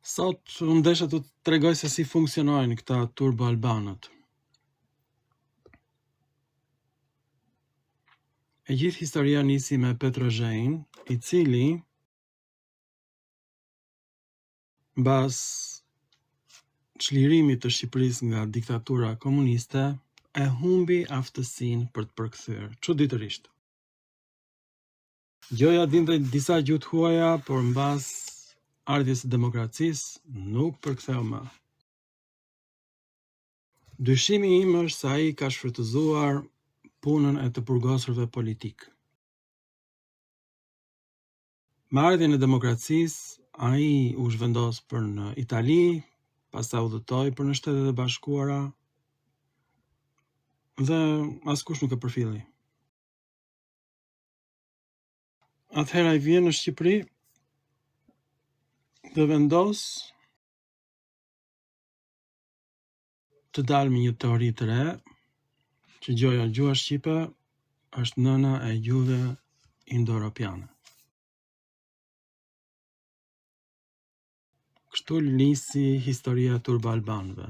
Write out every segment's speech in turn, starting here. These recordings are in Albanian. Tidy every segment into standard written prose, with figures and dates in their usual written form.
Sot unë desha të tregoj se si funksionojnë këta turbo-albanët. E gjithë historia nisi me Petrozhejn, i cili mbas çlirimit të Shqipërisë nga diktatura komuniste, e humbi aftësinë për të përkthyer, çuditërisht. Gjoja dinte disa gjuhë të huaja, por mbas ardhjes së demokracisë nuk përktheu më. Dyshimi im është se ai ka shfrytëzuar punën e të burgosurve politik. Me ardhjen e demokracisë, ai u zhvendos për në Itali, pastaj udhëtoi për në Shtetet e Bashkuara dhe askush nuk e përfilli. Atëherë ai vjen në Shqipëri dhe vendos të dalë me një teori të re, që gjuha shqipe është nëna e gjuhëve indo-europiane. Kështu nisi historia turbo-albanëve.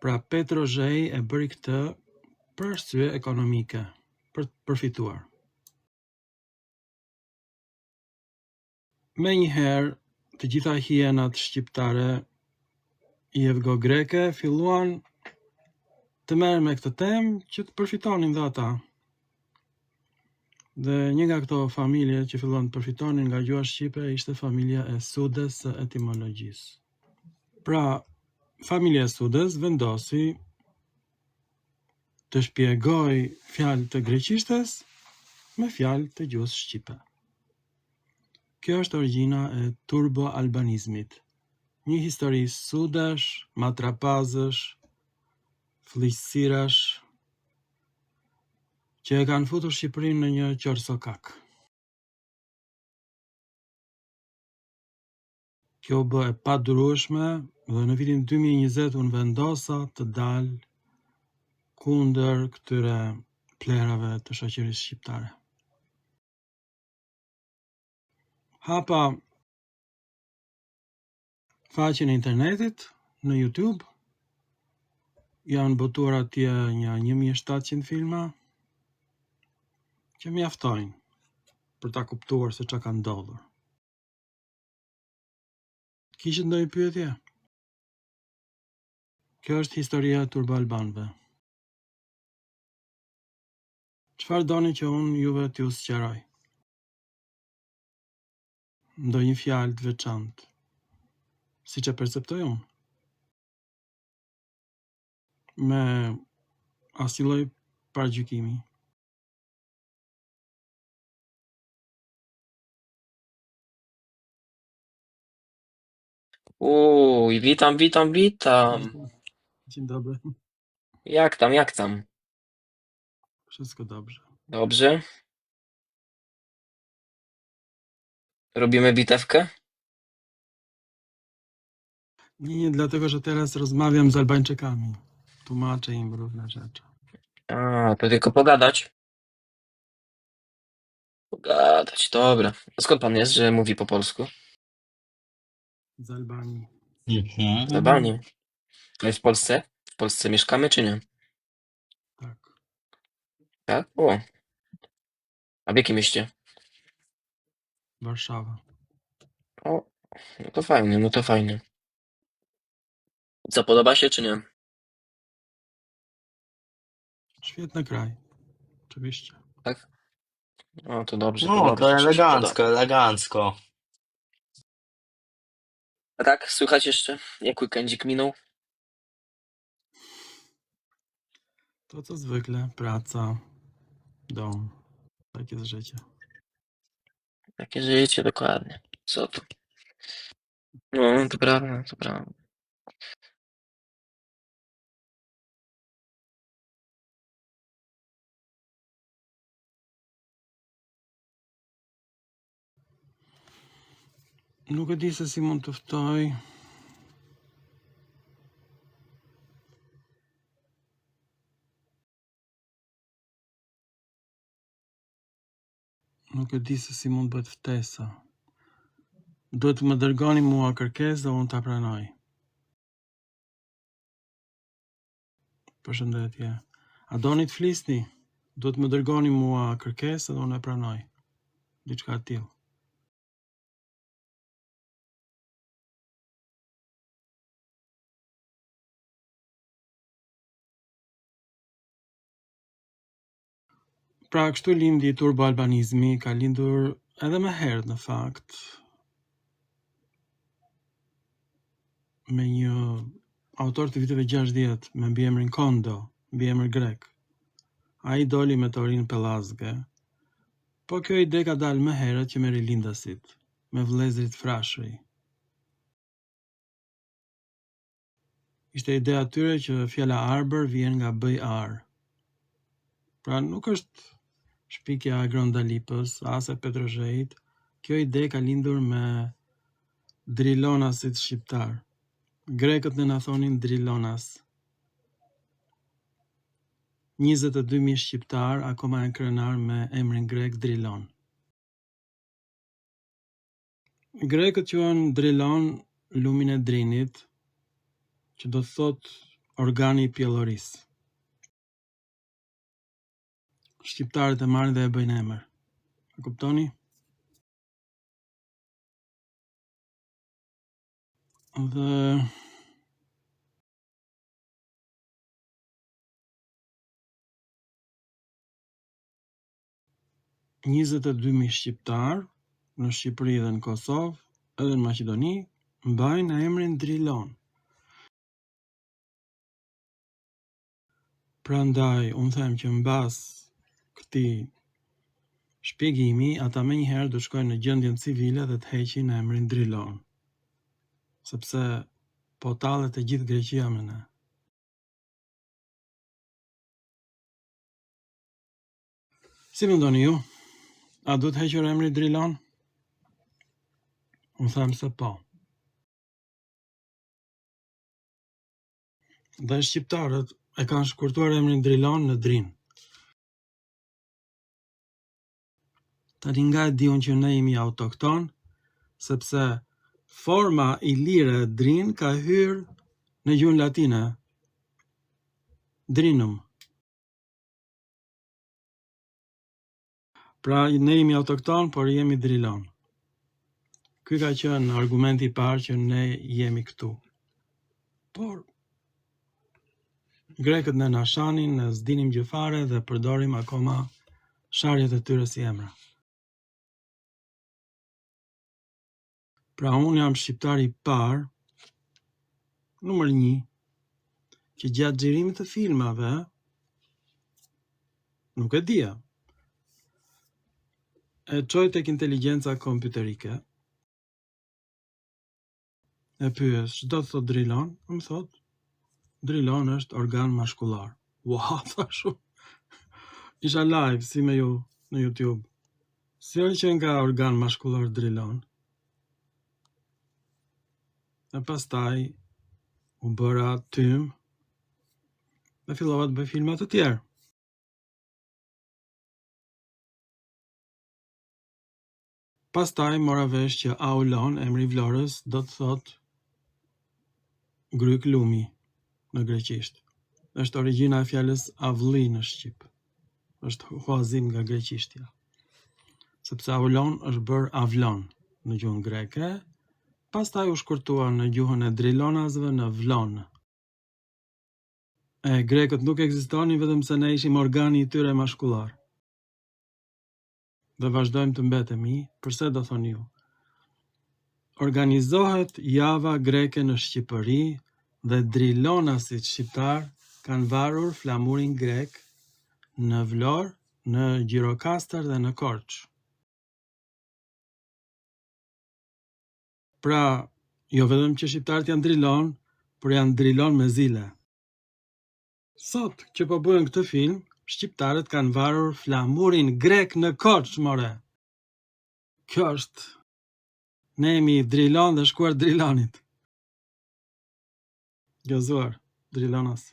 Pra Petrozhej e bëri këtë për arsye ekonomike, për të përfituar. Menjëherë, të gjitha hienat shqiptare jevgo-greke filluan të merren me këtë temë që të përfitonin dhe ata. Dhe një nga këto familje që filluan të përfitonin nga gjuha shqipe ishte familja e Sudes së etimologjisë. Pra, familja e Sudes vendosi të shpjegoj fjalë të greqishtes me fjalë të gjuhës shqipe. Kjo është origjina e turbo-albanizmit. Një histori sudesh, matrapazësh, fliqësirash, që e kanë futur Shqipërinë në një qorsokak. Kjo bë e padurueshme dhe në vitin 2020 unë vendosa të dal kundër këtyre plerave të shoqërisë shqiptare. Hapa faqen e internetit në YouTube, janë botuar atje një 1700 filma që mjaftojnë për ta kuptuar se çka ka ndodhur. Kishit ndonjë pyetje? Kjo është historia e turbo-albanëve. Çfarë doni që unë juve t'ju sqaroj? Ndonjë fjalë të veçantë, siç e perceptoj unë? Me asnjë lloj paragjykimi. Witam. Dzień dobry. Jak tam? Wszystko dobrze. Dobrze? Robimy bitewkę? Nie, dlatego, że teraz rozmawiam z Albańczykami. Tłumaczę im różne rzeczy. A, to tylko pogadać? Pogadać, dobra. A skąd pan jest, że mówi po polsku? Z Albanii. Z Albanii. My w Polsce? W Polsce mieszkamy, czy nie? Tak. Tak? O. A w jakim mieście? Warszawa. O, no to fajnie. Co, podoba się, czy nie? Świetny kraj. Oczywiście. Tak? O, to dobrze, No, to że ci się podoba. elegancko. A tak, słychać jeszcze? Jak weekendzik minął? To co zwykle. Praca, dom. Takie jest życie. Takie życie, dokładnie. Co tu? No, to prawda. Nuk e di se si mund të ftoj. Nuk e di se si mund bëhet ftesa. Duhet të më dërgoni mua kërkesë dhe unë ta pranoj. Përshëndetje. A doni të flisni? Duhet më dërgoni mua kërkesë dhe unë e pranoj. Diçka të tillë. Pra, kështu lindi turbo-albanizmi, ka lindur edhe më herët në fakt, me një autor të viteve 60 me mbiemrin Kondo, mbiemër grek. Ai doli me teorinë pellazge, po kjo ide ka dalë më herët që me rilindasit, me vëllezërit frashëri. Ishte ide atyre që fjala arbër vjen nga bëj ar. Pra nuk është shpikja e Grondalipës, as e Petrozheit. Kjo ide ka lindur me drilonasit shqiptar. Grekët ne na thonin drilonas. 22.000 shqiptar akoma janë krenar me emrin grek drilon. Grekët quhen drilon lumin e drinit, që do të thot organi i pjellorisë. Shqiptarët e marrin dhe e bëjnë emër. E kuptoni? Dhe 22.000 shqiptar në Shqipëri dhe në Kosovë, edhe në Maqedoni, mbajnë emrin drilon. Prandaj, unë them që mbas këtij shpjegimi, ata më njëherë do shkojnë në gjendjen civile dhe të heqin emrin drilon. Sepse po tallet e gjithë Greqia me ne. Si mendoni ju? A duhet hequr emri drilon? Unë them se po. Dhe shqiptarët e kanë shkurtuar emrin drilon në drin. Tani nga e diun që ne jemi autokton, sepse forma i lirë e drin ka hyrë në gjuhën latine. Drinum. Pra ne jemi autokton, por jemi drilon. Ky ka qenë argumenti i parë që ne jemi këtu. Por grekët ne na shanin, ne s'dinim gjë fare dhe përdorim akoma sharjet e tyre si emra. Pra unë jam shqiptari i parë, numër 1, që gjatë xhirimit të filmave, nuk e dija, e çoj tek inteligjenca kompjuterike, e pyes, ç'do të thot drilon? Më thot, drilon është organ mashkullar. Ua, thashu. Isha live si me ju në YouTube. Si që nga organ mashkullar drilon? E pastaj u bëra tym dhe fillova të bëj filma të tjerë. Pastaj mora vesh që Aulon, emri i Vlorës, do të thot gryk lumi në greqisht. Është origjina e fjalës avlli në shqip. Është huazim nga greqishtja. Sepse Aulon është bërë avlon në gjuhën greke, pastaj u shkurtua në gjuhën e drilonasve në vlon. E grekët nuk ekzistonin vetëm se ne ishim organi i tyre mashkullar. Dhe vazhdojmë të mbetemi, përse do thoni ju? Organizohet java greke në Shqipëri dhe drilonasit shqiptar kanë varur flamurin grek në Vlorë, në Gjirokastër dhe në Korçë. Pra, jo vetëm që shqiptarët janë drilon, por janë drilon me zile. Sot që po bëhen këtë film, shqiptarët kanë varur flamurin grek në Korçë, more. Kjo është. Ne jemi drilon dhe shkuar drilonit. Gëzuar, drilonas.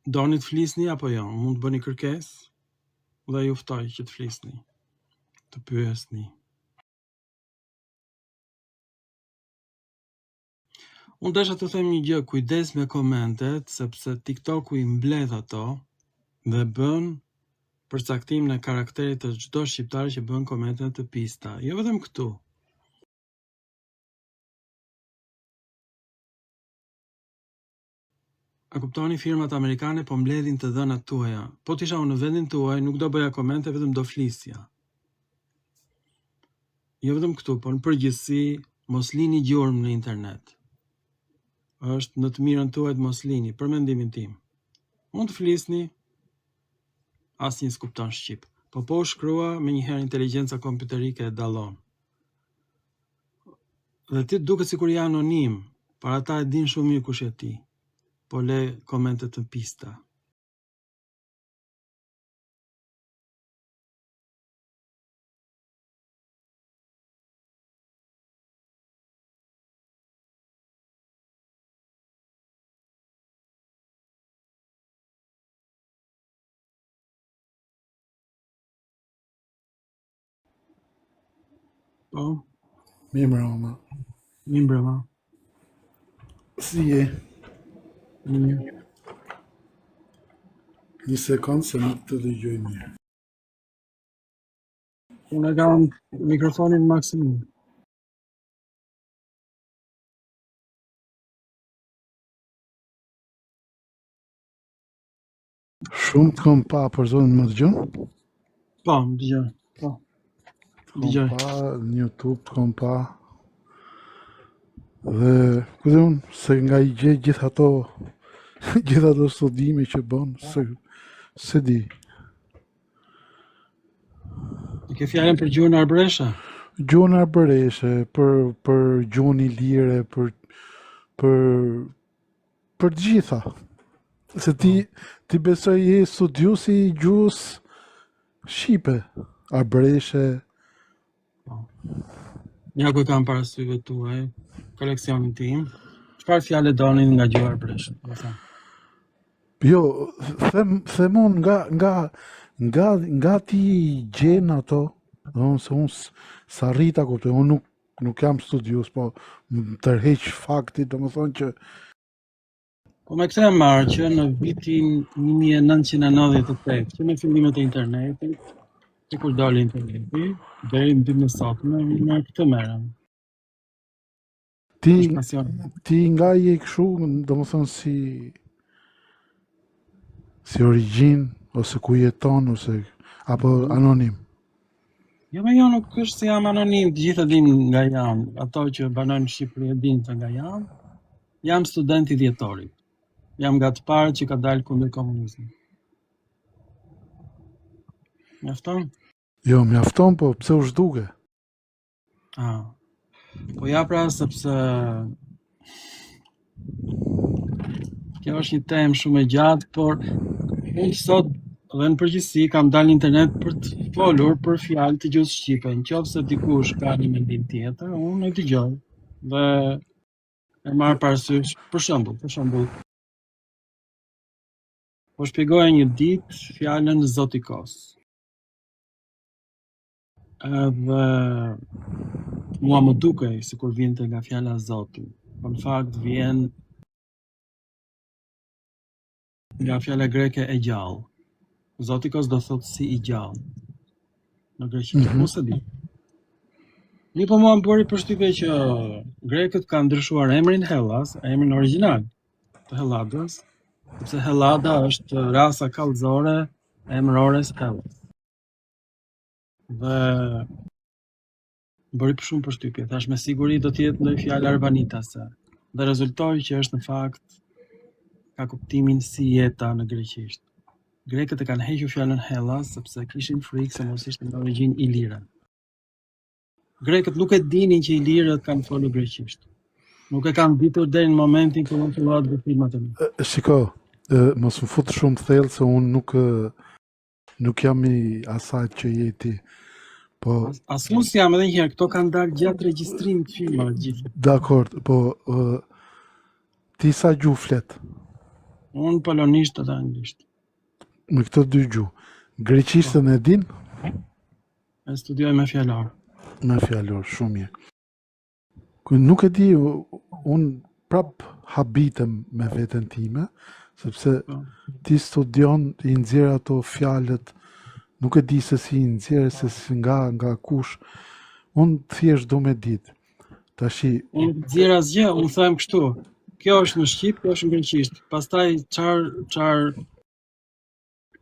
Doni të flisni apo jo? Mund të bëni kërkesë? dhe ju ftoj që të flisni, të pyesni. Unë desha të them një gjë, kujdes me komentet, sepse TikToku i mbledh ato dhe bën përcaktim në karakterit të çdo shqiptari që bën komente të pista, jo vetëm këtu. A kuptoni, firmat amerikane po mbledhin të dhënat tuaja. Po t'isha unë në vendin tuaj, nuk do bëja komente, vetëm do flisja. Jo vetëm këtu, po në përgjithësi, mos lini gjurmë në internet. Është në të mirën tuaj të mos lini, për mendimin tim. Mund të flisni, asnjë s'kupton shqip. Po u shkrua, me njëherë inteligjenca kompjuterike e dallon. Dhe ti duket sikur je anonim, para ata e din shumë mirë kush je ti. Po le komente të pista. Po, Mi mbrëma. mi mbrëma. Si je? Mirë. Një sekundë se nuk të dëgjoj mirë. Unë e kam mikrofonin maksimum. Shumë të kom pa, për zonë më dëgjon? Po, më dëgjoj. Po. Kom Dëgjoj. pa, në YouTube të kom pa. Dhe, ku dhe unë, se nga i gje gjithë ato studime që bon, se di. E ke fjallën për Gjuhën Arbresha? Gjuhën arbëreshe, për gjuhën i lire, për të gjitha. Se ti besoj je studiusi i gjuhës shqipe, arbëreshe. Ja ku kam parasyve tuaj, koleksionin tim. Çfarë fjale donin nga Gjuha Arbresha? Jo, them unë nga ti gjen ato, domethënë se unë s'arrita kuptoj, unë nuk jam studius, po më tërheq fakti, domethënë që Po me këtë e marrë që në vitin 1998, që në fillimet e internetit, që kur doli interneti, deri në ditën e sotme, me këtë merrem. ti nga je kështu, domethënë si origjinë ose ku jeton ose apo anonim. Jo, me jo nuk është se jam anonim, të gjithë e din nga jam, ato që banojnë në Shqipëri e din të nga jam student i dhjetorit. Jam nga të parë që ka dalë kundër komunizmit. Mjafton? Jo, mjafton, po pse u zhduke? Po ja pra, sepse kjo është një temë shumë e gjatë, por unë sot dhe në përgjithësi kam dalë në internet për të folur për fjalë të gjuhës shqipe. Nëse dikush ka një mendim tjetër, unë e dëgjoj dhe e marr parasysh. Për shembull, po shpjegoja një ditë fjalën zotikos. Edhe mua më dukej sikur vinte nga fjala Zoti, po në fakt vjen nga fjala greke e gjallë. Zotikos do thotë si i gjallë. Në greqisht, mos e di. Një po mua më bëri përshtypje që grekët kanë ndryshuar emrin Hellas, emrin origjinal të Helladës, sepse Hellada është rasa kallëzore e emërores Hellas. Dhe bëri shumë përshtypje, thash me siguri do t'jetë ndonjë fjalë arbanitase. Dhe rezultoi që është në fakt ka kuptimin si jeta në greqisht. Grekët e kanë hequr fjalën Hellas sepse kishin frikë se mos ishte në origjinë ilire. Grekët nuk e dinin që ilirët kanë folur greqisht. Nuk e kanë ditur deri në momentin kur unë fillova të filmat e mi. Shiko, mos më fut shumë thellë se unë nuk jam i asaj që je ti. Po as unë jam edhe një herë, këto kanë dalë gjatë regjistrimit të filmave gjithë. Dakord, po ti sa gjuhë flet? Unë polonisht edhe anglisht. Me këto dy gjuhë. Greqishtën e din? E studioj me fjalor. Me fjalor, shumë mirë. Nuk e di, unë prap habitem me veten time, sepse ti studion, i nxjerr ato fjalët, nuk e di se si i nxjerr, se si nga kush. Unë thjesht do me ditë. Tashi, Unë nxjerr asgjë, unë them kështu. Kjo është në shqip, kjo është në greqisht. Pastaj çfarë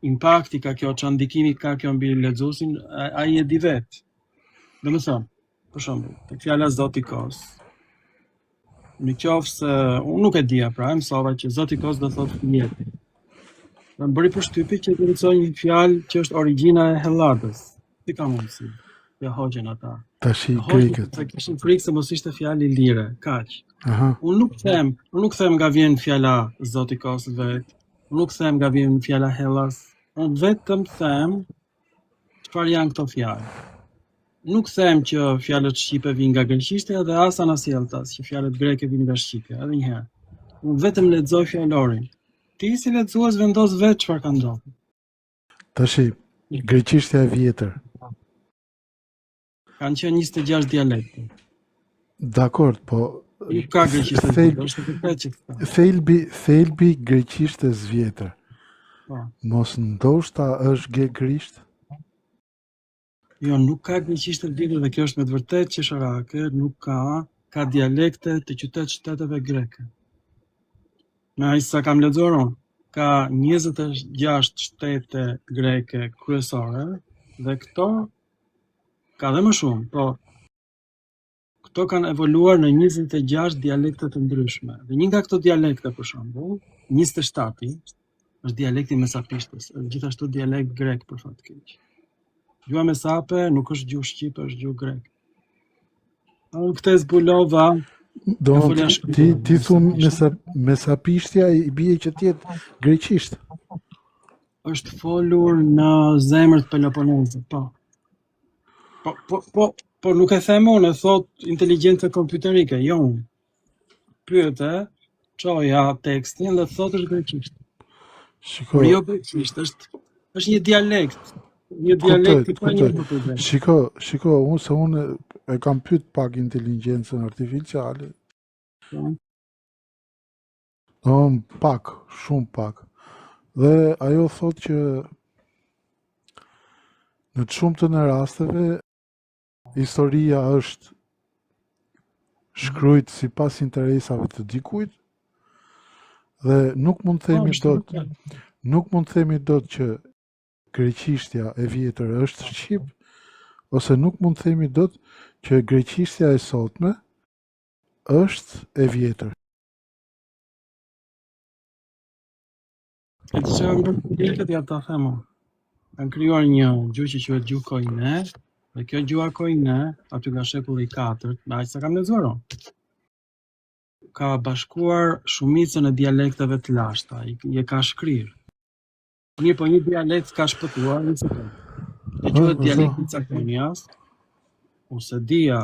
impakti ka kjo, çfarë ndikimi ka kjo mbi lexuesin, ai e di vet. Domethënë, për shembull, tek fjala Zotikos. Në qoftë se unë nuk e dija, pra mësova që Zotikos do thotë fëmijë. Më bëri përshtypje që të lexoj një fjalë që është origjina e Helladës. Si ka mundësi? Ja hoxhen ata. tashi Hoxhen greket. se kishin frikë se mos ishte fjalë lire, kaq. Aha. Unë nuk them nga vjen fjala Zotikos vet. Unë nuk them nga vjen fjala Hellas. Unë vetëm them çfarë janë këto fjalë. Nuk them që fjalët shqipe vijnë nga greqishtja dhe as anasjelltas, që fjalët greke vijnë nga shqipja, edhe një herë. Unë vetëm lexoj fjalorin. Ti si lexues vendos vetë çfarë ka ndodhur. Tashi, greqishtja e vjetër. Kanë qenë 26 dialekte. Dakord, po Nuk ka greqisht e vjetër, është vërtet që këta. thelbi greqishtës vjetër. Po. Mos ndoshta është gegrisht? Jo, nuk ka greqisht e vjetër dhe kjo është me të vërtet qesharake, nuk ka dialekte të qytet-shteteve greke. Me aq sa kam lexuar unë, ka 26 shtete greke kryesore dhe këto ka dhe më shumë, po këto kanë evoluar në 26 dialekte të ndryshme. Dhe një nga këto dialekte, për shembull, 27-i, është dialekti mesapishtes, është gjithashtu dialekt grek për fat keq. Gjuha mesape nuk është gjuhë shqipe, është gjuhë grek. Unë këtë zbulova. Do ti thun mesapishtja i bie që tjetë greqisht. Është folur në zemrët peloponeze, po. Po nuk e them unë, e thot inteligjencë kompjuterike, jo unë. Pyete, çoja tekstin dhe thot është greqisht. Por jo greqisht, është një dialekt. Një dialekt i kuptoj. Shiko, unë e kam pyet pak inteligjencën artificiale. Pak, shumë pak. Dhe ajo thot që në të shumtën e rasteve historia është shkruajt sipas interesave të dikujt dhe nuk mund të themi dot që greqishtja e vjetër është shqip, ose nuk mund të themi dot që greqishtja e sotme është e vjetër. E të që më bërë ja ta themo. Kanë krijuar një gjuhë që quhet gjuhë koine, dhe kjo gjuha koine, aty nga shekulli 4, me aq sa kam lexuar unë, ka bashkuar shumicën e dialekteve të lashta, i ka shkrirë. Mirë, po një dialekt ka shpëtuar, dhe quhet dialekti Cakonias, ose dia,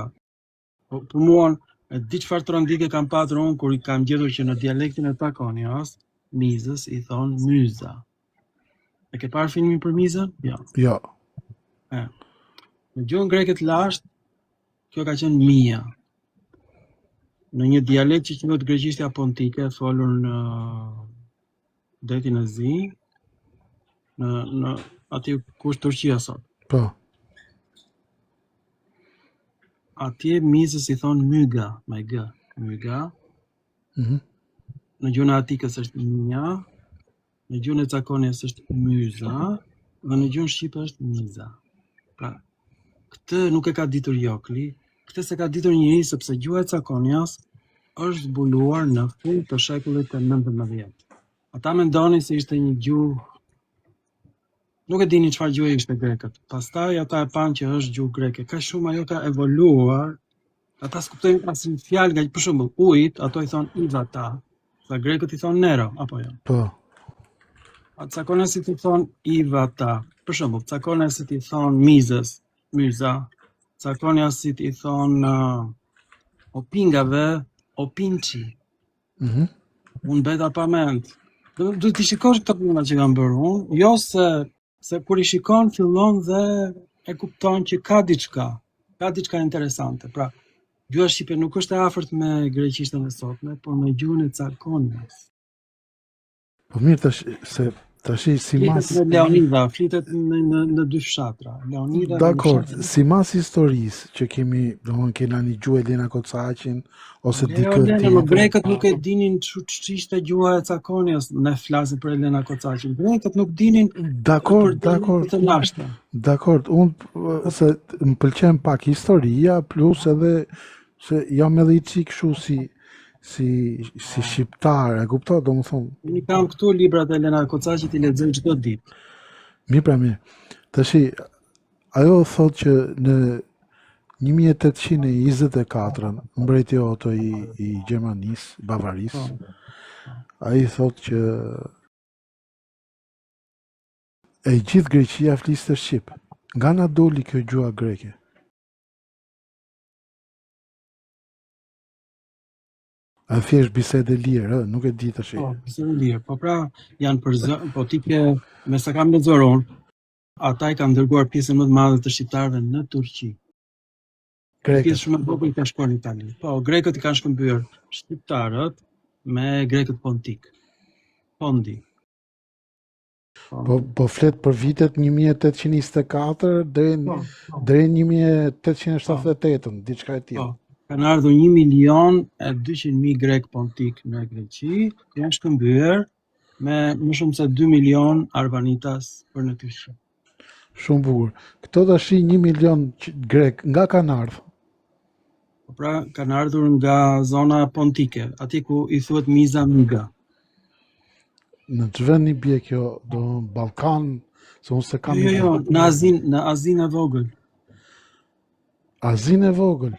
për mua, e di çfarë trondike kam patur unë kur i kam gjetur që në dialektin e Cakonias, mizës i thon myza. E ke parë filmin për mizën? Jo. Jo. Në gjuhën greke të lashtë, kjo ka qenë mia. Në një dialekt që quhet greqishtja pontike, folur në detin e Zi, në aty ku është Turqia sot. Po. Atje mizës i thon myga, me g, myga. Në gjuhën e Atikës është mia, në gjuhën e Cakonias është myza, dhe në gjuhën shqipe është miza. Pra, këtë nuk e ka ditur Jokli, këtë se ka ditur njëri sepse gjuha e Cakonias është zbuluar në fund të shekullit të 19. Ata mendonin se ishte një gjuhë, nuk e dini çfarë gjuhë ishte grekët. Pastaj ata e panë që është gjuhë greke. Ka shumë ajo ka evoluar. Ata s'kuptojnë asnjë fjalë nga, për shembull, ujit, ato i thon ivata. Sa grekët i thon nero, apo jo? Po. Cakoniasit i thon ivata. Për shembull, Cakoniasit i thon mizës, myza. Cakoniasit i thon opingave, opinçi. Unë beta pa mend. Duhet të shikosh këto puna që kam bërë unë, jo se Se kur i shikon fillon dhe e kupton që ka diçka interesante. Pra, gjuha shqipe nuk është e afërt me greqishtën e sotme, por me gjuhën e Calconias. Po mirë tash si mas Flitet me Leonida, flitet në dy fshatra. Leonida dakor, në si mas historisë që kena një gjuhë Elena Kocaqin ose dikë Elena, grekët nuk e dinin ç'ishte gjuha e Calconias, ne flasim për Elena Kocaqin. Grekët nuk dinin. Dakor. Unë se më pëlqen pak historia, plus edhe se jam edhe I çik kështu si shqiptar, e kuptoj, domethënë. Unë kam këtu librat e Elena Kocaqit I lexoj çdo ditë. Mirë. Tashi ajo thotë që në 1824 mbreti Otto I Gjermanisë, Bavarisë, ai thotë që e gjithë Greqia fliste shqip. Nga na doli kjo gjuha greke? A thjesht bisedë lirë, nuk e di tash. Bisedë lirë. Po pra, janë po ti ke, me sa kam lexuar unë, ata I kanë dërguar pjesën më të madhe të shqiptarëve në Turqi. Pjesë shumë e vogël ka shkuar në Itali. Po, grekët I kanë shkëmbyer shqiptarët me grekët pontik. Pondi. Po flet për vitet 1824 deri 1878, diçka e tillë. Kanë ardhur 1.200.000 grek pontik në Greqi, janë shkëmbyer me më shumë se 2 milion arbanitas për në Turqi. Shumë bukur. Këto tash 1 milion grek nga kanë ardhur? Po pra, kanë ardhur nga zona pontike, aty ku I thuhet Miza Miga. Në ç'vend I bie kjo, do Ballkan, se unë se kam. Jo, në Azinë e vogël. Azinë e vogël.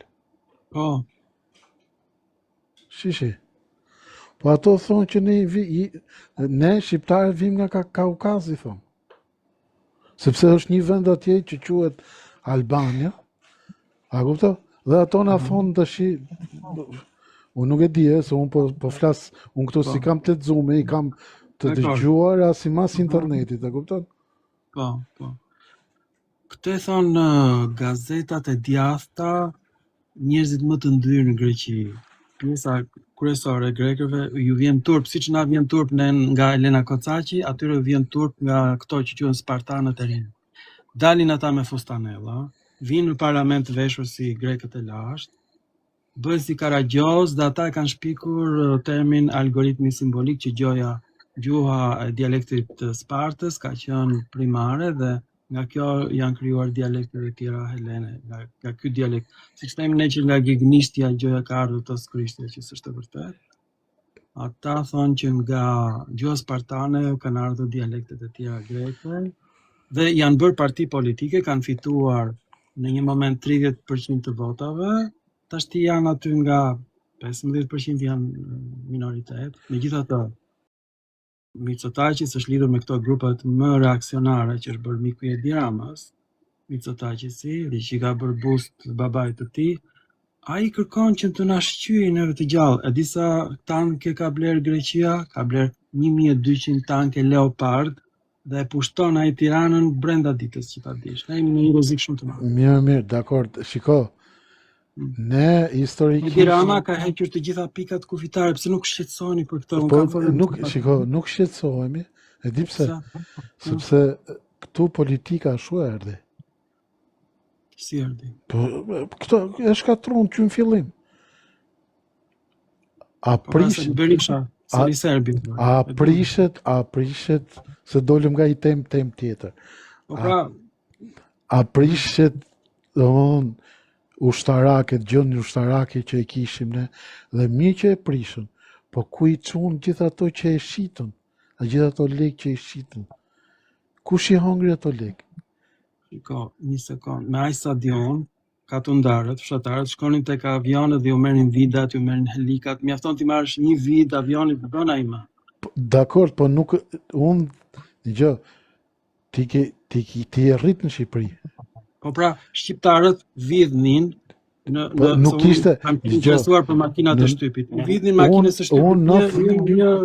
Po. Shishi. Po ato thonë që ne shqiptarët vim nga Kaukazi, thonë. Sepse është një vend atje që quhet Albania. A kupton? Dhe ato na thonë tash, unë nuk e di, se unë po flas, unë këtu si kam të lexuar, I kam të dëgjuar si mas internetit, e kupton? Po. Këtë thonë gazetat e djathta, njerëzit më të ndyrë në Greqi. Pjesa kryesore e grekëve ju vjen turp, siç na vjen turp nga Elena Kocaqi, atyre vjen turp nga këto që quhen spartanët e rinë. Dalin ata me fustanella, vinë në parlament veshur si grekët e lashtë, bëhen si Karagjoz, dhe ata kanë shpikur termin algoritmi simbolik që gjuha e dialektit të Spartës ka qenë primare dhe nga kjo janë krijuar dialektet e tjera helene, nga ky dialekt. Siç themi ne që nga Gignishtja gjoja ka ardhur të Krishtit, që s'është vërtet. Ata thonë që nga gjuha spartane kanë ardhur dialektet e tjera greke dhe janë bërë parti politike, kanë fituar në një moment 30% të votave, tashti janë aty nga 15% janë minoritet. Megjithatë, Mitsotakis është lidhur me këto grupet më reaksionare që është bërë miku I Edi Ramës, Mitsotakisi, dhe që ka bërë bust babait të tij, ai kërkon që të na shqyejë neve të gjallë. E disa tanke ka bler Greqia, ka bler 1200 tanke Leopard dhe e pushton ai Tiranën brenda ditës, që ta dish. Ne jemi në një rrezik shumë të madh. Mirë, dakor. Shiko. Ne historikisht Edi Rama ka hequr të gjitha pikat kufitare, pse nuk shqetësoheni për këtë? Nuk shqetësohemi. E di pse? Sepse këtu politika ashtu erdhi. Si erdhi? Po këto e shkatron që në fillim. A prishet se dolëm nga I tem tjetër. A prishet ushtarake, gjën ushtarake që e kishim ne, dhe mirë që e prishën, po ku I çun gjithë ato që e shitën, gjithë ato lekë që e shitën. Kush I hongri ato lekë? Shiko, një sekond, me ai stadion, katundarët, fshatarët, shkonin tek avionet dhe ju merrin vidat, ju merrin helikat, mjafton ti marrësh një vid avionit, bën ai më. Dakor, po nuk, unë, ti e rrit në Shqipëri. Po pra, shqiptarët vidhnin nuk kishte interesuar për makinat e shtypit. Vidhnin makinës së shtypit,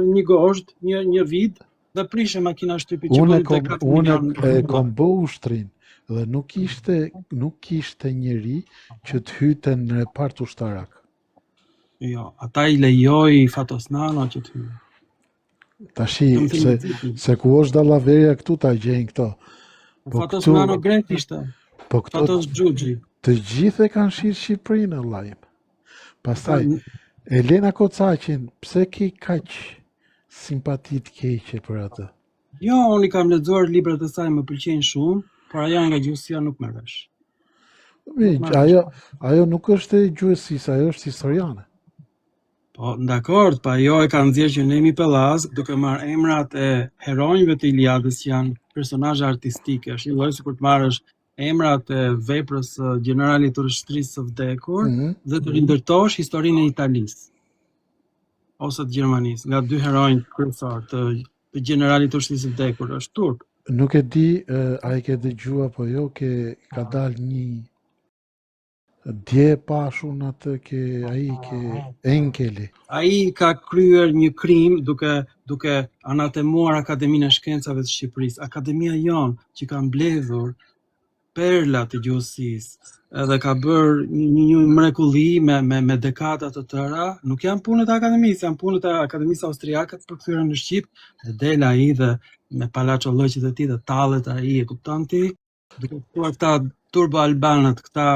një gozhd, një vid, Dhe prishe makina shtypi që Unë bën 4 unë milion e euro. kom bë ushtrin dhe nuk kishte njeri që të hyte në repart ushtarak. Jo, ata I lejoi Fatosnano që të hyjë. Tashi, Kam se ku është Dallaveria këtu ta gjejnë këto. Po Fatosnano grek ishte. Po këto Fatos Xhuxhi. të gjithë e kanë shirë Shqipërinë, vllai. Pastaj Elena Kocaqin, pse ke kaq simpati të keqe për atë? Jo, unë I kam lexuar librat e saj, më pëlqejnë shumë, por ajo nga gjuhësia nuk më vesh. Ajo nuk është e gjuhësisë, ajo është historiane. Po, dakord, pa ajo e ka nxjerrë që Nemi Pellaz, duke marrë emrat e heronjve të Iliadës që janë personazhe artistike. Është një lloj sikur të marrësh emrat e veprës së generalit të ushtrisë së vdekur dhe të rindërtosh historinë e Italisë ose të Gjermanisë, nga dy heronj kryesor të generalit të ushtrisë së vdekur, është turp. Nuk e di, a I ke dëgjua, po jo, ka dalë një dje pashun atë ai ke Enkeli. Ai ka kryer një krim duke anatemuar Akademinë e Shkencave të Shqipërisë. Akademia jon që ka mbledhur perla të gjuhësisë edhe ka bërë një mrekulli me dekada të tëra, nuk janë punët e akademisë, janë punët e Akademisë Austriake të përkthyer në Shqip, dhe del ai dhe me palaçollëqit e tij dhe tallet ai, e kupton ti, duke ftuar këta turbo albanët, këta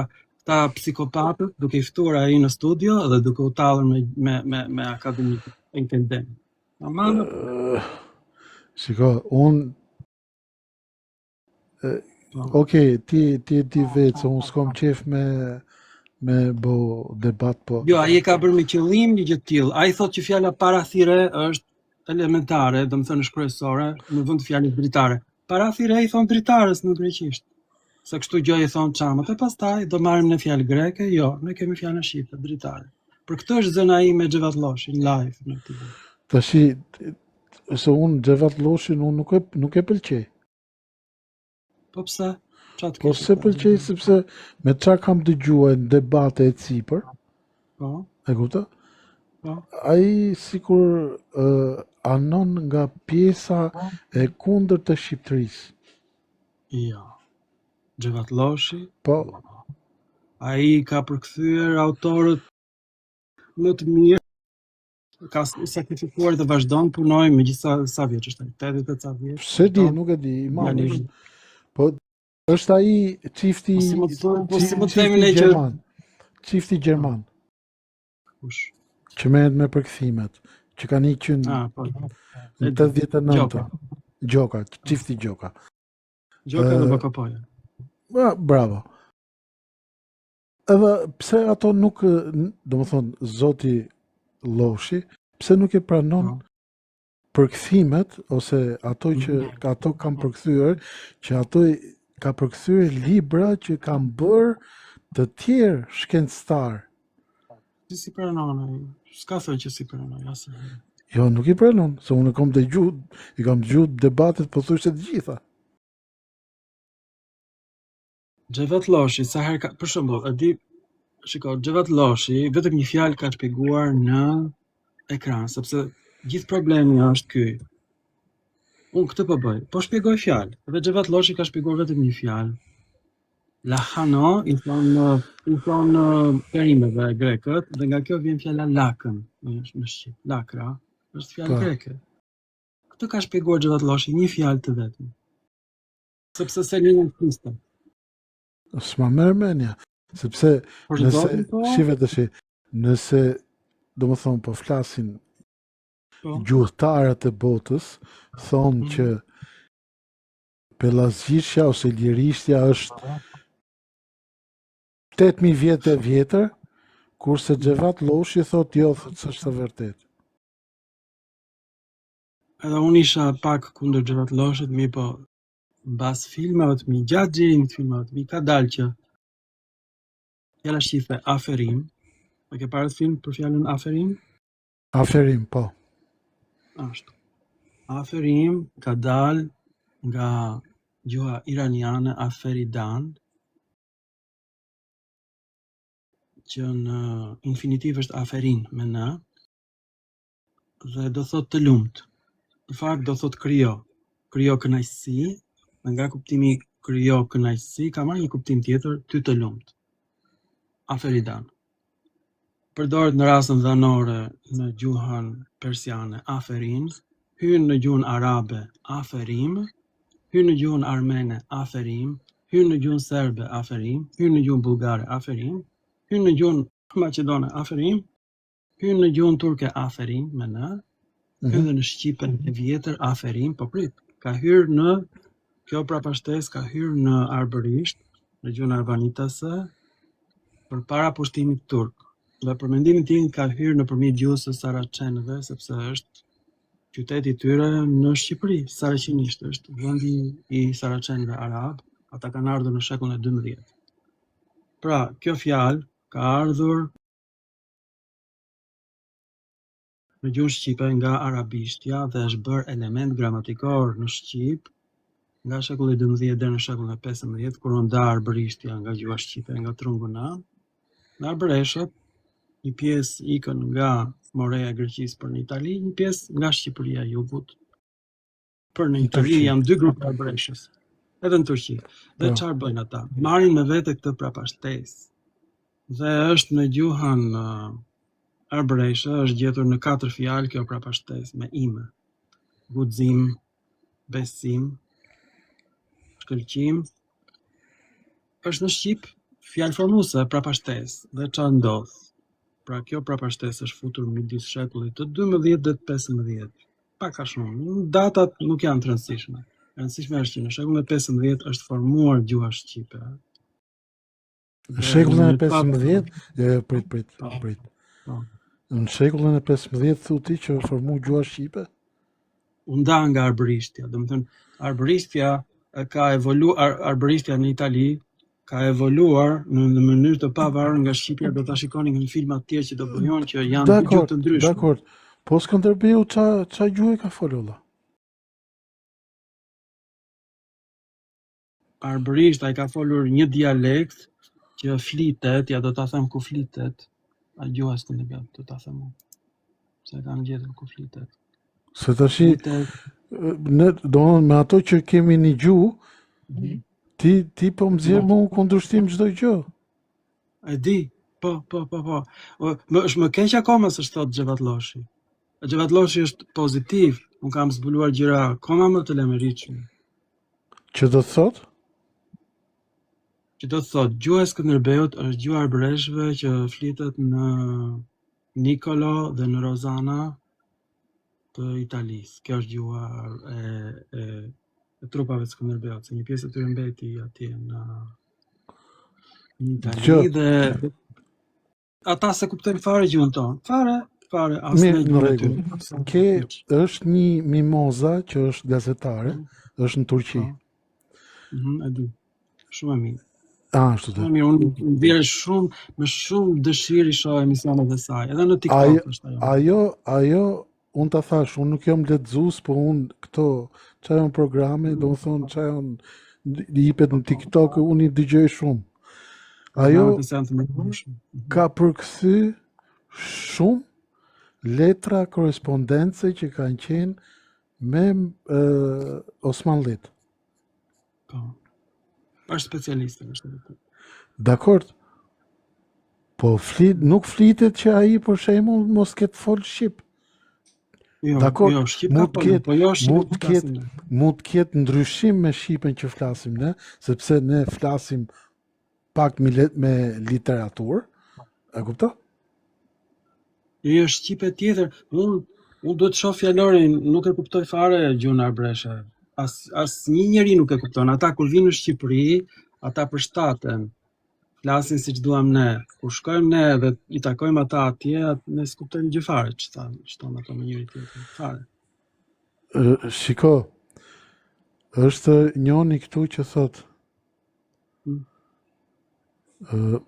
psikopatët, duke I ftuar ai në studio dhe duke u tallur me akademikët e Nkendem. Shiko, unë Okej, ti vetë, se unë s'kom qef me bo debat, po... Jo, ai e ka bërë me qëllim një gjë të tillë. Ai thotë që fjala parathire është elementare, domethënë është kryesore, në vend të fjalës dritare. Parathire I thon dritarës në greqisht. Se kështu gjë I thon çamët, e pastaj do marrim në fjalë greke, jo, ne kemi fjalën shqipe, dritare. Për këtë është zënë ai me Xhevat Lloshin live në TV. Tashi, se unë Xhevat Lloshin unë nuk e pëlqej. Po pse? Po se pëlqej sepse me çka kam dëgjuar në debate e sipër. Po. E kupton? Po. Ai sikur anon nga pjesa e kundërt të Shqipërisë. Jo. Xhevat Lloshi. Po. Ai ka përkthyer autorët më të mirë. Ka sakrifikuar dhe vazhdon punoj megjithësa sa vjeç është, 80 ca vjeç. Se di, nuk e di, po është ai çifti çifti gjerman. Kush? Që merret me përkthimet, që kanë iqën në 89. Gjoka, çifti Gjoka. Gjoka dhe Bokopoja. Bravo. Edhe pse ato nuk, domethënë zoti Lloshi, pse nuk e pranon përkthimet ose ato që ato kanë përkthyer, që ato ka përkthyer libra që kanë bërë të tjerë shkencëtar. Si pranon ai? S'ka thënë që si pranon, asë. Jo, nuk I pranon, se unë kam dëgjuar debatet pothuajse të gjitha. Xhevat Lloshi sa herë ka, për shembull, e di, shiko, Xhevat Lloshi vetëm një fjalë ka shpjeguar në ekran, sepse gjithë problemi është ky. Unë këtë po bëj, po shpjegoj fjalë. Dhe Xhevat Lloshi ka shpjeguar vetëm një fjalë. Lahano I thon perimeve grekët, dhe nga kjo vjen fjala lakën në shqip. Lakra është fjalë greke. Këtë ka shpjeguar Xhevat Lloshi një fjalë të vetëm. Sepse se linën Krista. S'ma merr mendja, sepse nëse domethënë po flasin gjuhëtarët e botës, thonë që Pellazgjishja ose Lirishtja është 8000 vjet e vjetër, kurse Xhevat Lloshi thotë jo, s'është e vërtetë. Edhe unë isha pak kundër Xhevat Lloshit, mirë po mbas filmave të mi, gjatë xhirimit të filmave të mi, ka dalë që fjala shqipe aferim, a ke parë film për fjalën aferim? Aferim, po. Ashtu. Aferim ka dalë nga gjuha iraniane aferidan, që në infinitiv është aferin me në, dhe do thot të lumt. në fakt do thot krijo kënaqësi, dhe nga kuptimi krijo kënaqësi ka marrë një kuptim tjetër, ty të lumt. Aferidan. Përdoret në rastën dhanore në gjuhën persiane aferin, hyn në gjuhën arabe aferim, hyn në gjuhën armene aferim, hyn në gjuhën serbe aferim, hyn në gjuhën bullgare aferim, hyn në gjuhën maqedone aferim, hyn në gjuhën turke aferim me në, hyn dhe në shqipen e vjetër aferim, po prit, ka hyrë në kjo prapashtesë ka hyrë në arbërisht, në gjuhën arbanitase, përpara pushtimit turk. Dhe për mendimin tim ka hyrë nëpërmjet gjuhës së saraqenëve, sepse është qyteti i tyre në Shqipëri, Saraqenisht është vendi i saraqenëve arab, ata kanë ardhur në shekullin e 12. Pra, kjo fjalë ka ardhur në gjuhën shqipe nga arabishtja dhe është bërë element gramatikor në Shqip nga shekulli 12 deri në shekullin e 15, kur u nda arbërishtja nga gjuha shqipe, nga trunguna. Në arbëreshët, një pjesë ikën nga Moreja e Greqisë për në Itali, një pjesë nga Shqipëria e Jugut për në Itali, janë dy grupe arbëreshës, edhe në Turqi. Dhe çfarë bëjnë ata? Marrin me vete këtë prapashtesë. Dhe është në gjuhën arbëreshe, është gjetur në 4 fjalë kjo prapashtesë me ime. Guxim, besim, shkëlqim. Është në Shqip fjalë formuese prapashtesë. Dhe çfarë ndodh? Pra kjo prapashtesë është futur midis shekullit të 12 dhe të 15. Pak a shumë. Datat nuk janë të rëndësishme. E rëndësishme është që në shekullin e 15 është formuar gjuha shqipe. Në shekullin e 15, prit. Në shekullin e 15 thuti që është formuar gjuha shqipe? U nda nga arbërishtja. Domethënë, arbërishtja ka evoluar, arbërishtja në Itali ka evoluar në mënyrë të pavarur nga Shqipja. Do ta shikoni në filma të tjerë që do bëjon që janë dy gjuhë të ndryshme. Dakor. Po Skënderbeu ça gjuhë ka folur valla? Arbërisht ai ka folur një dialekt që flitet, ja do ta them ku flitet. A gjuha Skënderbeu, do ta them. Se kam gjetur ku flitet. Se tashi ne domethënë me ato që kemi një gjuhë, ti po më zgjer mua kundërshtim çdo gjë. E di, po. Është më keq akoma se thot Xhevatloshi. Xhevatloshi është pozitiv, unë kam zbuluar gjëra akoma më të lemeritshme. Që do të thot? Që do të thot, gjuha e Skënderbeut është gjuha e arbreshve që flitet në Nicolo dhe në Rozana të Italisë. Kjo është gjuha e trupave të Skënderbeut, se një pjesë e tyre mbeti atje në Itali dhe ata se kuptojnë fare gjuhën tonë. Fare, asnjë në rregull. Është një mimoza që është gazetare, është në Turqi. E di. Shumë e mirë. Ashtu të. Mirë, unë vjen me shumë dëshirë i shoh emisionet e saj, edhe në TikTok është ajo. Ajo unë ta thash, unë nuk jam lexues, po unë këto çfarë janë programe, domethënë çfarë janë jepet në TikTok, unë i dëgjoj shumë. Ajo ka përkthy shumë letra korrespondence që kanë qenë me Osmanlit. Po. Është specialiste, është vërtet. Dakor. Po nuk flitet që ai për shembull mos ketë fol shqip. Dakor, mund të ketë ndryshim me shqipen që flasim ne, sepse ne flasim pak me literaturë, e kupton? Jo, shqipe tjetër, unë duhet të shoh fjalorin, nuk e kuptoj fare gjuhën arbreshe. Asnjë njeri nuk e kupton. Ata kur vinë në Shqipëri, ata përshtaten, flasin siç duam ne. Kur shkojmë ne dhe i takojmë ata atje, ne s'kuptojmë gjë fare ç'thon ato me njëri tjetrin. Fare. Shiko, është njëri këtu që thot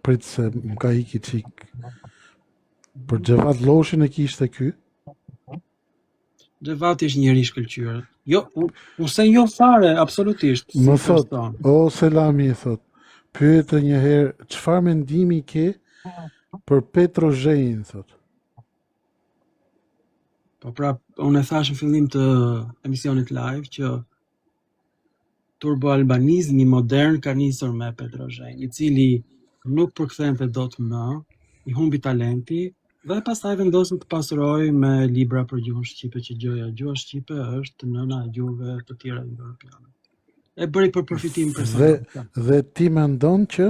prit se më ka iki çik. Për Xhevatloshin e kishte ky. Xhevati është njëri i shkëlqyer. Jo, unë se jo fare, absolutisht. Më thot, o Selami thot, pyete një herë, çfarë mendimi ke për Petrozhejin, thot. Po pra, unë e thash në fillim të emisionit live që turboalbanizmi modern ka nisur me Petrozhen, I cili nuk përkthente dot më, I humbi talenti dhe pastaj vendosën të pasuroj me libra për gjuhën shqipe, që gjuha shqipe është nëna e gjuhëve të tjera europiane. E bëri për përfitim personal. Dhe ti mendon që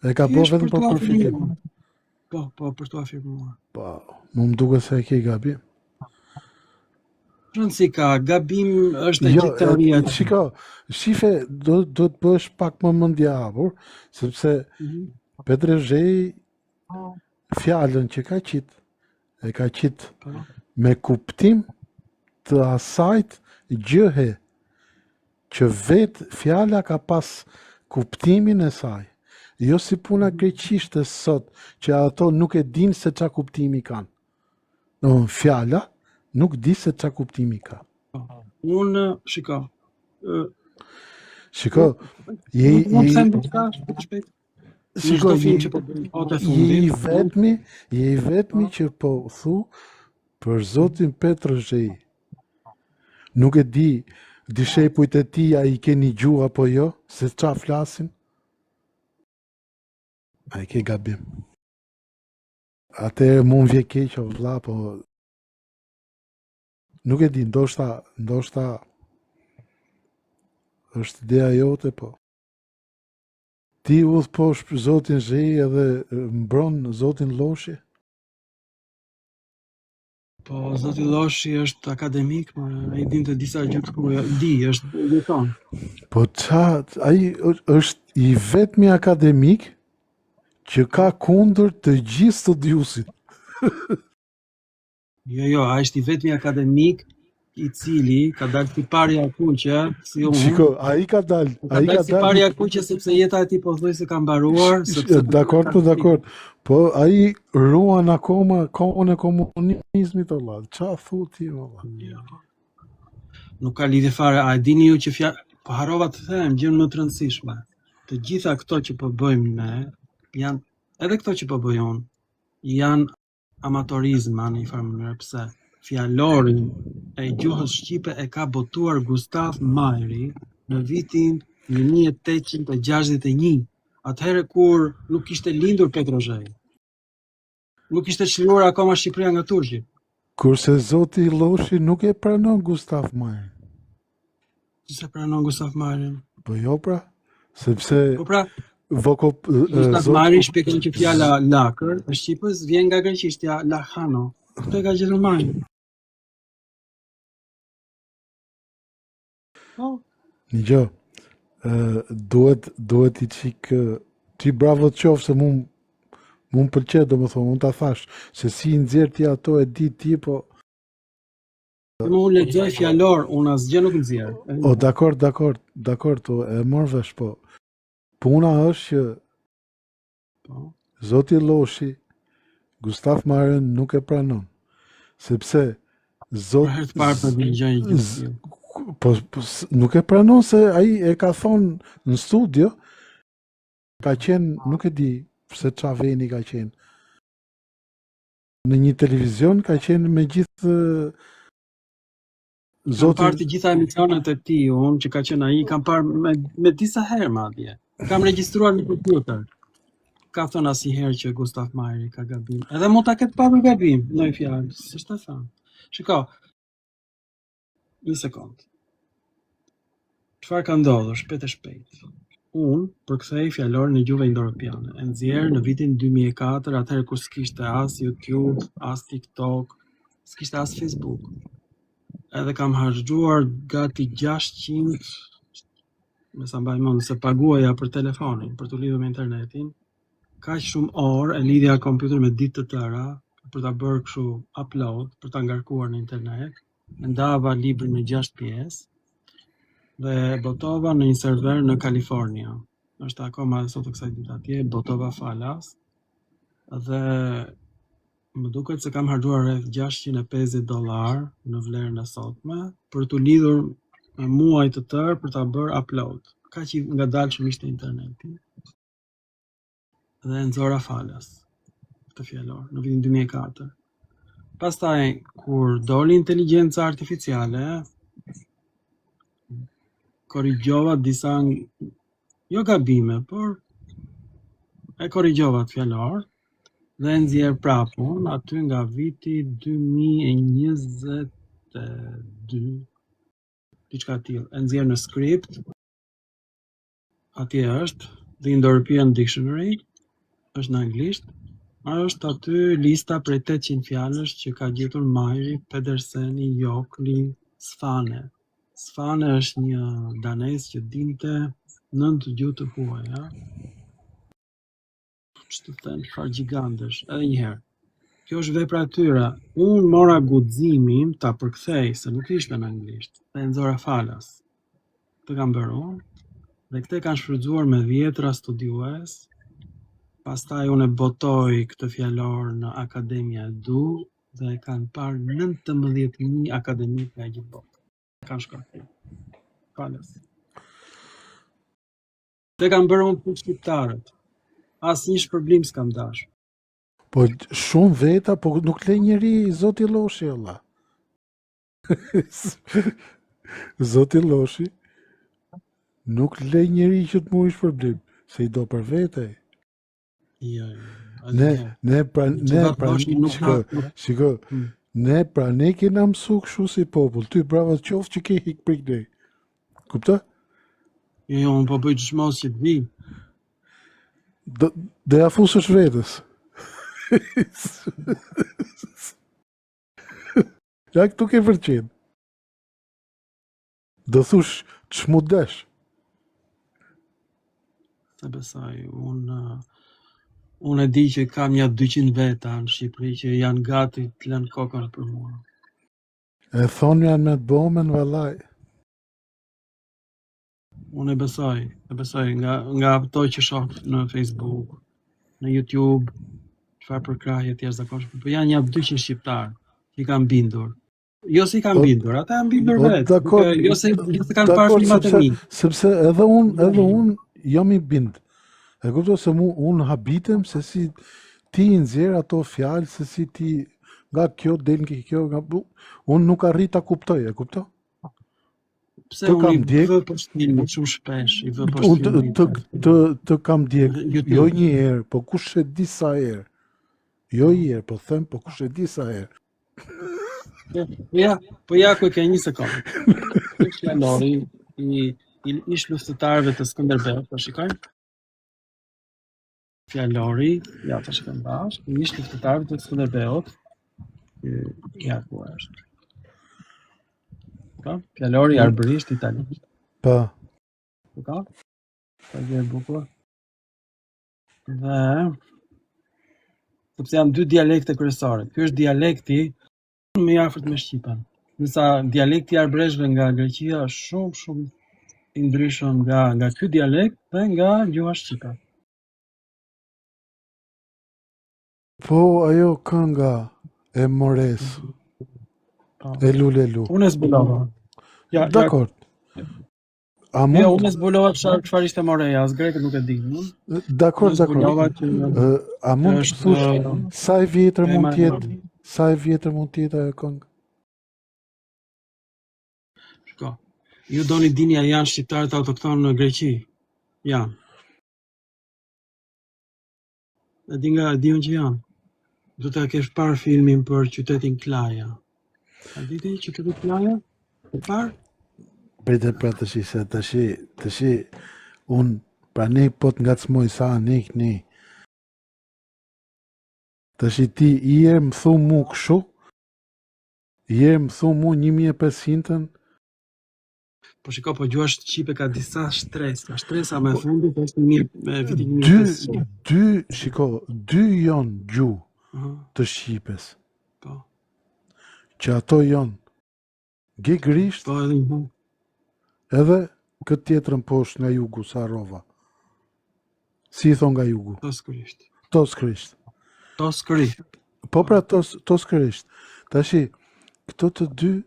e ka bërë vetëm për përfitim? Po, për të afirmuar. Po, më duket se e ke gabim. Si ka gabim është e gjithë teoria. Shife, do të bësh pak më mendjavur, sepse Petrozhej fjalën që ka qitë, e ka qitë me kuptim të asajt gjëhe, që vetë fjala ka pas kuptimin e saj. Jo si puna greqishte sot, që ato nuk e din se qa kuptimi kanë. Në fjala, nuk di se qa kuptimi ka. Unë, shiko, je i vetmi që po thu për zotin Petrozhej. Nuk e di, dishepujt e ti a I keni gjuha apo jo, se qa flasin? A I ke gabim. Atëherë mund vje keq o vlla, po nuk e di, ndoshta është ideja jote, po. Ti udh poshtë për zotin Zhej edhe mbron zotin Loshi? Po, zoti Loshi është akademik, ai dinte disa gjuhë ku është jeton. Po ai është I vetmi akademik që ka kundër të gjithë studiusit. Jo, ai është I vetmi akademik I cili ka dalë si parja kuqe, si unë. Shiko, ai ka dalë si parja kuqe sepse jeta e tij pothuajse ka mbaruar, sepse dakord. Po ai ruan akoma kohën e komunizmit valla. Ç'a thu ti valla? Nuk ka lidhje fare. A e dini ju që po harrova të them gjën më të rëndësishme. Të gjitha këto që po bëjmë ne janë, edhe këto që po bëj unë, janë amatorizëm në një farë mënyrë. Pse? Fjalorin e gjuhës shqipe e ka botuar Gustav Mahri në vitin 1861, atëherë kur nuk kishte lindur Petrozhej. Nuk kishte çliruar akoma Shqipëria nga turqit. Kurse zoti Loshi nuk e pranon Gustav Mahrin. Si se pranon Gustav Mahrin? Po jo pra, sepse po pra, Gustav Mahri shpjegon që fjala lakër e shqipës vjen nga greqishtja lakano. Këtë e ka gjetur Mahri. Një gjë, duhet I qik, ti bravo të qofë se mu pëlqet, do më thonë, unë ta thash, se si nxjerr ti ato e di ti, po... Unë lexoj fjalor, unë asgjë nuk nxjerr. O, dakord, e morr vesh, po. Puna është që zoti Loshi, Gustav Mahrin nuk e pranon, sepse zoti... Po, nuk e pranon se ai e ka thonë në studio, ka qenë, nuk e di se qa veni ka qenë. Në një televizion ka qenë me gjithë Kam parë të gjitha emisionet e tij, unë që ka qenë ai, kam parë me disa herë madje. Kam regjistruar në kompjuter. Ka thënë asnjëherë që Gustav Mahri ka gabim. Edhe mund ta ketë pasur gabim, në fjalë, s'është e thënë. Shiko. Një sekond. Çfarë ka ndodhur shpejt e shpejt? Unë përkthej fjalorin e gjuhëve indo-europiane. E nxjerr në vitin 2004, atëherë kur s'kishte as YouTube, as TikTok, s'kishte as Facebook. Edhe kam harxhuar gati 600, me sa mbaj mend se paguaja për telefonin, për të lidhur me internetin. Kaq shumë orë e lidhja kompjuterin me ditë të tëra për ta bërë kështu upload, për ta ngarkuar në internet. Ndava librin në 6 pjesë dhe botova në një server në Kalifornia. Është akoma sot të kësaj dite atje, botova falas. Dhe më duket se kam harxuar rreth $650 në vlerën e sotme për të lidhur me muaj të tërë për ta bërë upload. Kaq I ngadalshëm ishte interneti. Dhe nxora falas këtë fjalor në vitin 2004. Pastaj, kur doli inteligjenca artificiale, korrigjova disa, jo gabime, por e korrigjova të fjalor dhe e nxjerr prapë unë aty nga viti 2022, diçka tillë. E nxjerr në script, atje është The Indo-European Dictionary, është në anglisht, është aty lista prej 800 fjalësh që ka gjetur Majri, Pederseni, Jokli, Sfane. Sfane është një danes që dinte 9 gjuhë të huaja. Ç'të them, çfarë gigantesh, edhe një herë. Kjo është vepra e tyre. Unë mora guximin ta përkthej, se nuk ishte në anglisht, dhe e nxora falas. Këtë kam bërë unë, dhe këtë kanë shfrytzuar me vjetra studiues. Pastaj unë e botoj këtë fjalor në Akademia Edu dhe e kanë parë 19.000 akademikë nga gjithë botë. Kanë shkruar. Falas. Këtë kam bërë unë për shqiptarët. Asnjë shpërblim s'kam dashur. Po shumë veta, po nuk le njeri Zoti Loshi, olla. Zoti Loshi nuk le njeri që të murish shpërblim, se i do për vete. Jo. Shiko, ne kena mësu kështu si popull, ty bravo të qoftë që ke hik prik ne. Kupta? Jo, unë po bëj çmos që të vi. Dhe ja fusësh vetës. Ja këtu ke vërqin. Do thush ç'mu desh. Se besoj, unë e di që kam një 200 veta në Shqipëri që janë gati të lënë kokën për mua. E thonë janë me të bomen, vallaj. Unë e besoj nga ato që shoh në Facebook, në YouTube, çfarë përkrahje të jashtëzakonshme. Po janë një 200 shqiptar që i kanë bindur. Jo se i kanë bindur, ata janë bindur vetë. Jo se kanë parë filmat e mi. Sepse edhe unë jam i bind. E kupto se unë habitem se si ti nxjerr ato fjalë, se si ti nga kjo del nga kjo, unë nuk arrit ta kuptoj, e kupto? Pse unë i vë postimin shumë shpesh, i vë postimin. Të kam djeg, jo një herë, po kush e di sa herë. Jo një herë, po them, po kush e di sa herë. Po ja ku e ke një sekondë. Është fjalori ish luftëtarëve të Skënderbeut, po shikojmë. Fjalori, ja ta shikojmë bashkë, ish luftëtarëve të Skënderbeut. Ja ku është. Po, fjalori arbërisht italisht. Po. Po. Ka gjë bukur. Dhe sepse janë dy dialekte kryesore. Ky është dialekti më i afërt me shqipen. Ndërsa dialekti arbreshve nga Greqia është shumë i ndryshëm nga ky dialekt dhe nga gjuha shqipe. Po ajo kënga e Mores. E lulelu. Unë e zbulova. Dakor. Unë e zbulova çfarë ishte Moreja, as grekët nuk e di. Dakor. A mund të thush sa e vjetër mund të jetë? Sa e vjetër mund të jetë ajo këngë? Shiko. Ju doni dini a janë shqiptarët autoktonë në Greqi? Janë. E di unë që janë. Do ta kesh parë filmin për qytetin Klaja. A di ti qytetin Klaja? E parë? Prete pra tash unë pra ne po të ngacmoj sa ne. Tash ti i herë më thu mu kështu, i herë më thu mu 1500-ën. Po shiko, po gjuha shqipe ka disa shtresa. Shtresa me fundit është vitin 1500. Dy janë gjuhë të shqipes. Po. Që ato janë gegrisht. Po edhe këtë tjetrën poshtë nga jugu, Sarova. Si i thon nga jugu? Toskërisht. Po pra toskërisht. Tashi, këto të dy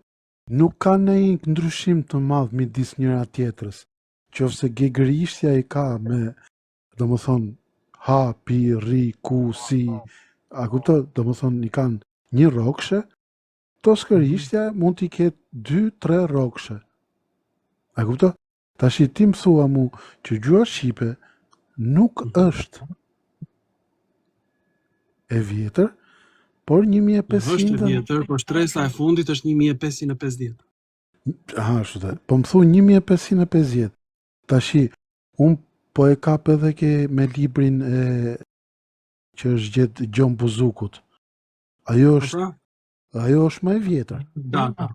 nuk ka ndonjë ndryshim të madh midis njëra tjetrës. Qofse gegrishtja i ka me, domethënë, ha, pi, ri, ku, si, a kupton, domethënë i kanë një rrokshe, toskërishtja mund t'i ketë 2-3 rrokshe. A kupto? Tash ti më thua mu që gjuha shqipe nuk është e vjetër, por Është e 1500 vjetër, por shtresa e fundit është 1550. Aha, ashtu të. Po më thu 1550. Tashi, unë po e kap edhe ke me librin që është gjetë Gjon Buzukut. Ajo është më e vjetër. Data.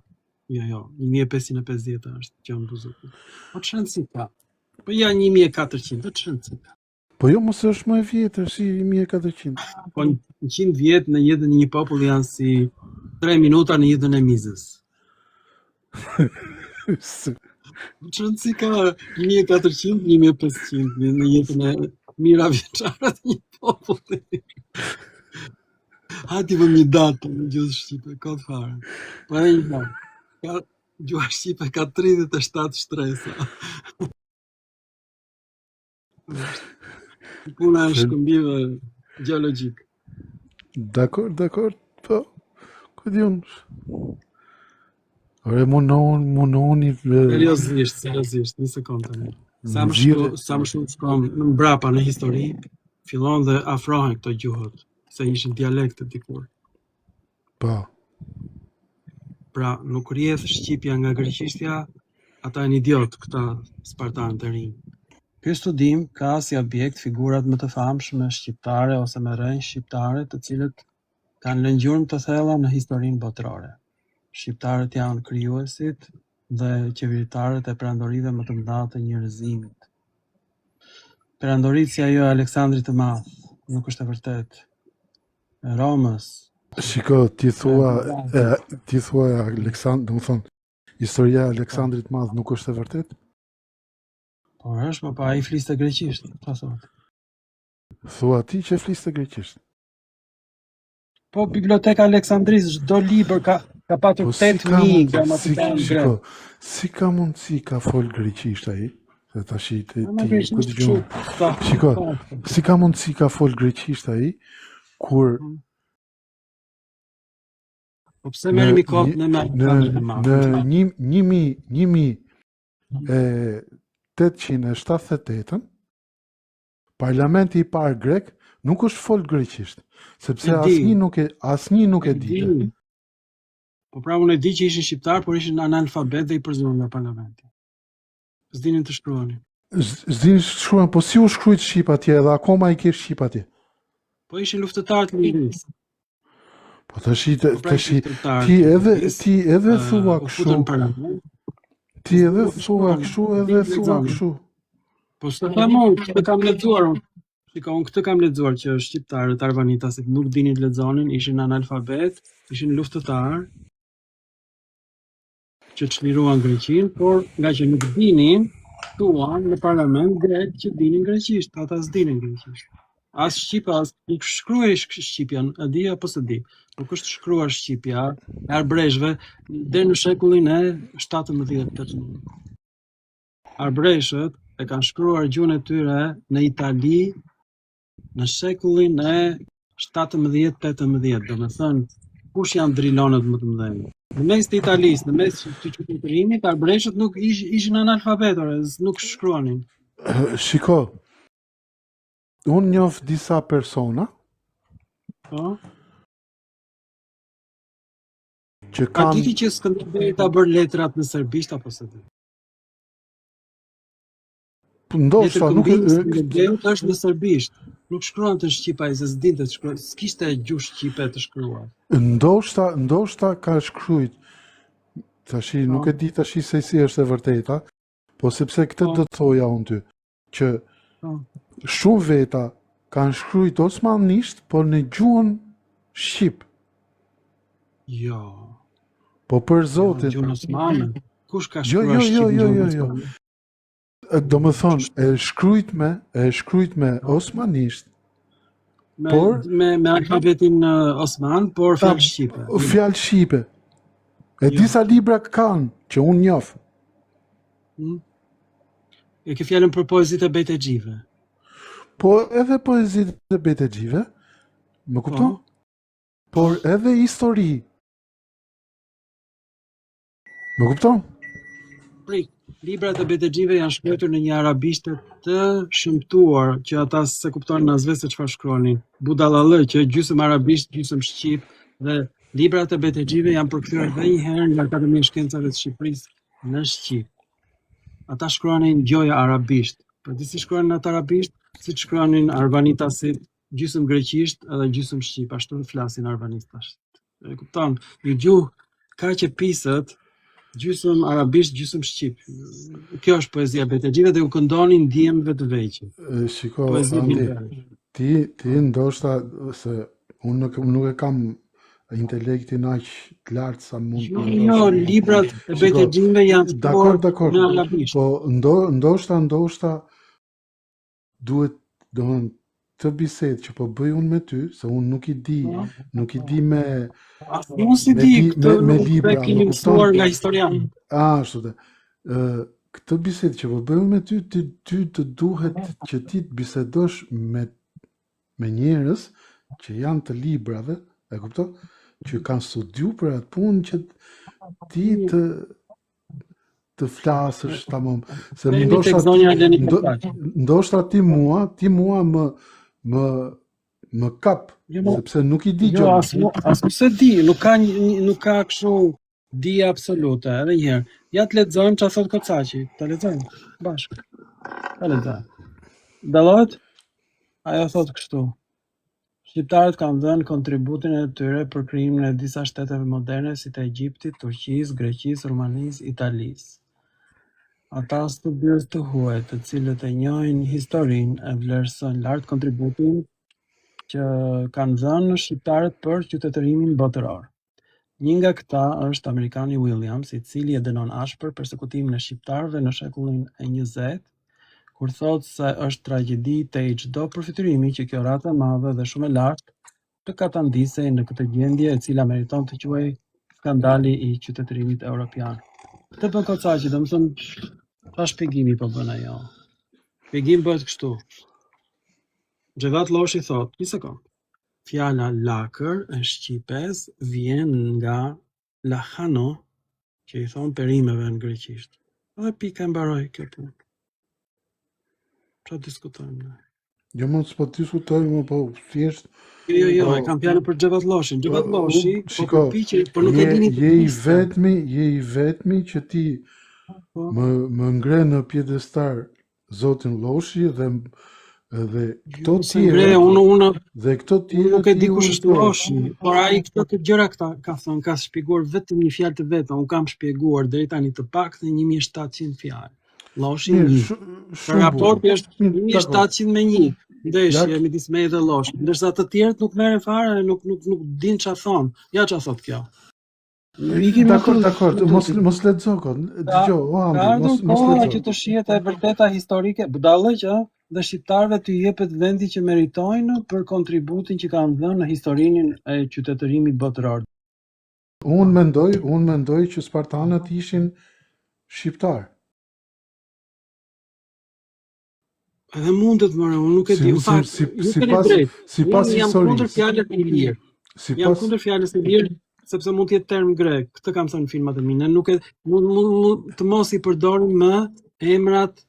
Jo, 1550 është Gjon Buzuku. Po çan si ka? Po ja 1400, po çan si ka? Po jo, mos është më e vjetër si 1400. Po 100 vjet në jetën e një populli janë si 3 minuta në jetën e mizës. Çan si ka 1400, 1500 në jetën e mira vjeçare të një populli. Hati vëm një datë në gjuhë shqipe, ka të fare. Po e një datë. Gjuha shqipe ka 37 shtresa. Puna e shkëmbive gjeologjik. Dakor, po. Ku di unë? Ore, munoni... Seriozisht, një sekundë tani. Sa më shumë shkon në mbrapa në histori, fillon dhe afrohen këto gjuhët, se ishin dialekte dikur. Po. Pra, nuk rrjedh shqipja nga greqishtja, ata janë idiot këta spartanët e rinj. Ky studim ka si objekt figurat më të famshme shqiptare ose me rënjë shqiptare, të cilët kanë lënë gjurmë të thella në historinë botërore. Shqiptarët janë krijuesit dhe qeveritarët e perandorive më të mëdha të njerëzimit. Perandoritë si ajo e Aleksandrit të Madh nuk është e vërtetë. E Romës. Shiko, ti thua Aleksandr, do të thonë, historia e Aleksandrit të Madh nuk është e vërtetë? Po është, pa ai fliste greqisht, ta thot. Thua ti që fliste greqisht. Po biblioteka Aleksandrisë çdo libër ka patur 8000 gramatikan grek. Si ka mundësi ka fol greqisht ai? Se tash ti ku dëgjoj. Shiko, si ka mundësi ka fol greqisht ai kur po pse merremi kot në në 1878 parlamenti i parë grek nuk është fol greqisht, sepse asnjë nuk e di. Po pra unë e di që ishin shqiptar, por ishin analfabet dhe i përzorën nga parlamenti. S'dinin të shkruanin. S'dinin të shkruan, po si u shkruajt shqip atje dhe akoma i ke shqip atje? Po ishin luftëtarë të lirisë. Po tash ti edhe thua kështu. Ti edhe thua kështu. Po s'të them unë, këtë kam lexuar unë. Shiko, unë këtë kam lexuar që shqiptarët arvanitasit nuk dinin të lexonin, ishin analfabet, ishin luftëtarë që çliruan greqin, por nga që nuk dinin, thuan në parlament grek që dinin greqisht, ata s'dinin greqisht. As shqipa, as nuk shkruaj shqipjan, e di apo s'e di. Nuk është shkruar shqipja e arbreshve deri në shekullin e 17-18. Arbreshët e kanë shkruar gjuhën e tyre në Itali në shekullin e 17-18, domethënë kush janë drilonët më të mëdhenj. Në mes të Italisë, në mes të qytetërimit, arbreshët nuk ishin analfabetë, nuk shkruanin. Shiko, unë njoh disa persona që kanë... A diti që Skënderbeu ta bërë letrat në serbisht apo s'e di? Ndoshta nuk është në serbisht. Nuk shkruan të shqipa, se s'dinte të shkruaj, s'kishte gjuhë shqipe të shkruar. Ndoshta ka shkruajt. Tashi nuk e di tashi se si është e vërteta, po sepse këtë do të thoja unë ty, që shumë veta kanë shkruajt osmanisht, por në gjuhën shqip. Jo. Po për zotin. Gjuhën osmane. Kush ka shkruar shqip në gjuhën osmane? Do më thonë, e shkruajt me osmanisht, me alfabetin osman, por fjalë shqipe. Fjalë shqipe. E disa libra kanë, që unë njoh. E ke fjalën për poezitë e Bejtegjive. Po edhe poezitë e Bejtegjive, më kupton? por edhe histori. Më kupton? Prik, librat e BTG-ve janë shkruar në një arabishte të shëmtuar, që ata se kuptonin asveç se çfarë shkruanin. Budallallë që gjysmë arabisht, gjysmë shqip, dhe librat e BTG-ve janë përkthyer edhe një herë nga Akademia e Shkencave të Shqipërisë në shqip. Ata shkruanin gjoja arabisht. Po di si shkruanin ata arabisht, siç shkruanin arvanitasit, gjysmë greqisht edhe gjysmë shqip, ashtu flasin arvanitas. E kupton? Një gjuhë kaq e pisët, gjysmë arabisht, gjysmë shqip. Kjo është poezia e BTG-ve dhe u këndonin ndjemve të vegjël. Shiko, Poezi Andi, bilbare. ti ndoshta se unë nuk e kam intelektin aq të lartë sa mund të Jo, librat e BTG-ve janë Dakor, në arabisht. po ndoshta duhet, domethënë, të bisedë që po bëj unë me ty, se unë nuk i di me Unë si di, këtë me nuk libra, e kemi më kupton? mësuar nga historian. Ashtu dhe. Këtë bisedë që po bëj unë me ty, ty të duhet që ti të bisedosh me njerëz që janë të librave, e kupton? Që kanë studiu për atë punë që ti të flasësh tamam, se Kemi tek zonja Eleni Kopaq. ndoshta ti mua më kap, sepse nuk i di Jo, gjë. as se di, nuk ka kështu dije absolute. Edhe një herë, ja të lexojmë çfarë thot Kocaqi, ta lexojmë bashkë. Ta lexojmë. Dallohet? Ajo thot kështu. Shqiptarët kanë dhënë kontributin e tyre për krijimin e disa shteteve moderne si të Egjiptit, Turqisë, Greqisë, Rumanisë, Italisë. Ata studiues të huaj, të cilët e njohin historinë, e vlerësojnë lart kontributin që kanë dhënë shqiptarët për qytetërimin botëror. Një nga këta është amerikani Williams, i cili e dënon ashpër persekutimin e shqiptarëve në shekullin e 20, kur thotë se është tragjedi te çdo përfytyrimi që kjo ratë e madhe dhe shumë e lartë të katandisej në këtë gjendje e cila meriton të quhej skandali i qytetërimit evropian. Këtë bën Kocaqi, domethënë çfarë shpjegimi po bën ajo? Shpjegimi bëhet kështu. Xhevat Loshi thotë, një sekond. Fjala lakër e shqipes vjen nga lahano, që i thon perimeve në greqisht. Dhe pika e mbaroi kjo punë. Çfarë diskutojmë ne? Jo, mos s'po diskutojmë, po thjesht Jo, e kam fjalën për Xhevat Loshin. Xhevat Loshi po përpiqet, por nuk e dini je i vetmi që ti më ngre në piedestar Zotin Loshi dhe këto tjerë. Dhe këto tjerë nuk e di kush është Loshi, por ai këto të gjëra këta ka thënë, ka shpjeguar vetëm një fjalë të vetme. Unë kam shpjeguar deri tani të paktën 1700 fjalë. Loshi raporti është 1700 me 1. Ndeshje midis meje dhe Loshi. Ndërsa të tjerët nuk merren fare, nuk din çfarë thon. Ja çfarë thot kjo. Dakor, mos lexo kot. Dgjoj, mos lexo. Që të shihet e vërteta historike, budallë që dhe shqiptarëve të jepet vendi që meritojnë për kontributin që kanë dhënë në historinë e qytetërimit botëror. Unë mendoj që spartanët ishin shqiptar. Edhe mundet më unë nuk e di. Sipas jam kundër fjalës e lirë. Jam kundër fjalës e lirë sepse mund të jetë term grek. Këtë kam thënë në filmat e mi. Ne nuk e të mos i përdorim më emrat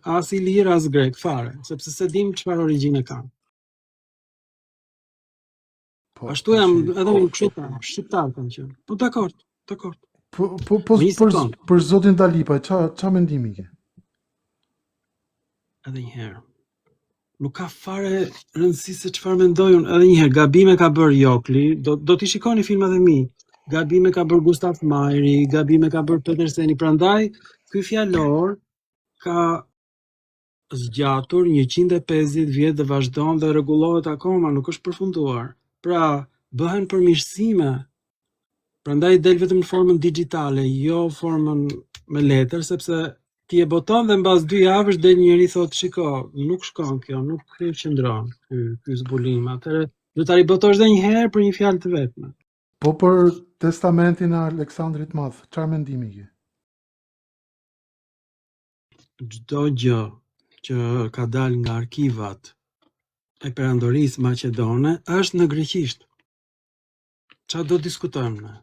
as i lirë as grek fare, sepse se dim çfarë origjinë kanë. Ashtu jam edhe unë kështu shqiptar kanë qenë. Po dakord. Për zotin Dalipa, ç'a mendimi ke? Edhe një herë. Nuk ka fare rëndësi se çfarë mendoj unë. Edhe një herë, gabime ka bërë Jokli, do t'i shikoni filmat e mi. Gabime ka bërë Gustaf Majri, gabime ka bërë Peterseni. Prandaj, ky fjalor ka zgjatur 150 vjet dhe vazhdon dhe rregullohet akoma, nuk është përfunduar. Pra, bëhen përmirësime. Prandaj del vetëm në formën digjitale, jo formën me letër, sepse ti e boton dhe mbas 2 javësh del njëri thotë, shiko, nuk shkon kjo, nuk qëndron ky zbulim. Atëherë do ta ribotosh edhe një herë për një fjalë të vetme. Po për testamentin e Aleksandrit Madh, çfarë mendimi ke? Çdo gjë që ka dalë nga arkivat e perandorisë maqedone është në greqisht. Qa do diskutojmë ne?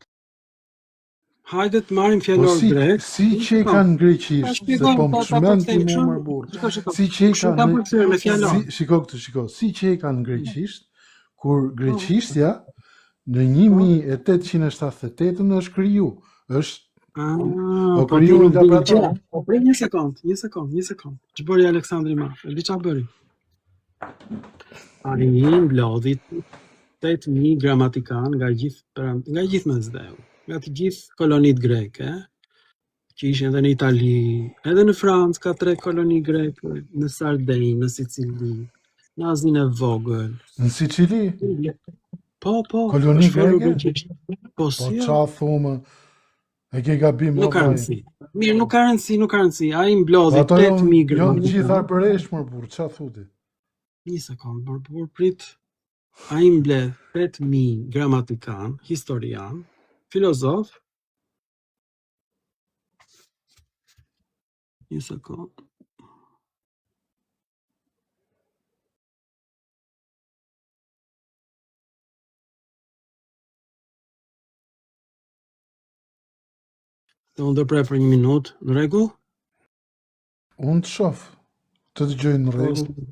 Hajde të marrim Po fjalor grek. si që i kanë greqisht, se po më shmend ti mu më burë. Si që i kanë, shiko këtë, si që i kanë greqisht, kur greqishtja në 1878 është kriju, është kriju nga Platoni. Po prej një sekond. Që bëri Aleksandri Madh? E di qa bëri? Ai mblodhi 8.000 gramatikan nga gjithë Mesdheu, nga të gjithë kolonitë greke, që ishin edhe në Itali, edhe në Francë ka 3 koloni greke, në Sardenjë, në Sicili, në Azinë e Vogël. Në Sicili? Po. Koloni greke? Po si? Po qa thumë, e ke gabim. Nuk ka rëndësi. Mirë, nuk ka rëndësi. Ai mblodhi 8.000 gramatikan. Jo në gjitha përreshmër, burë, qa thuti? Një sekond, burë, prit. Ai mbledh 8.000 gramatikan, historian, filozof. Një sekund. Të unë do prej për 1 minutë, në rregull? Unë të shof, të dëgjoj në rregull.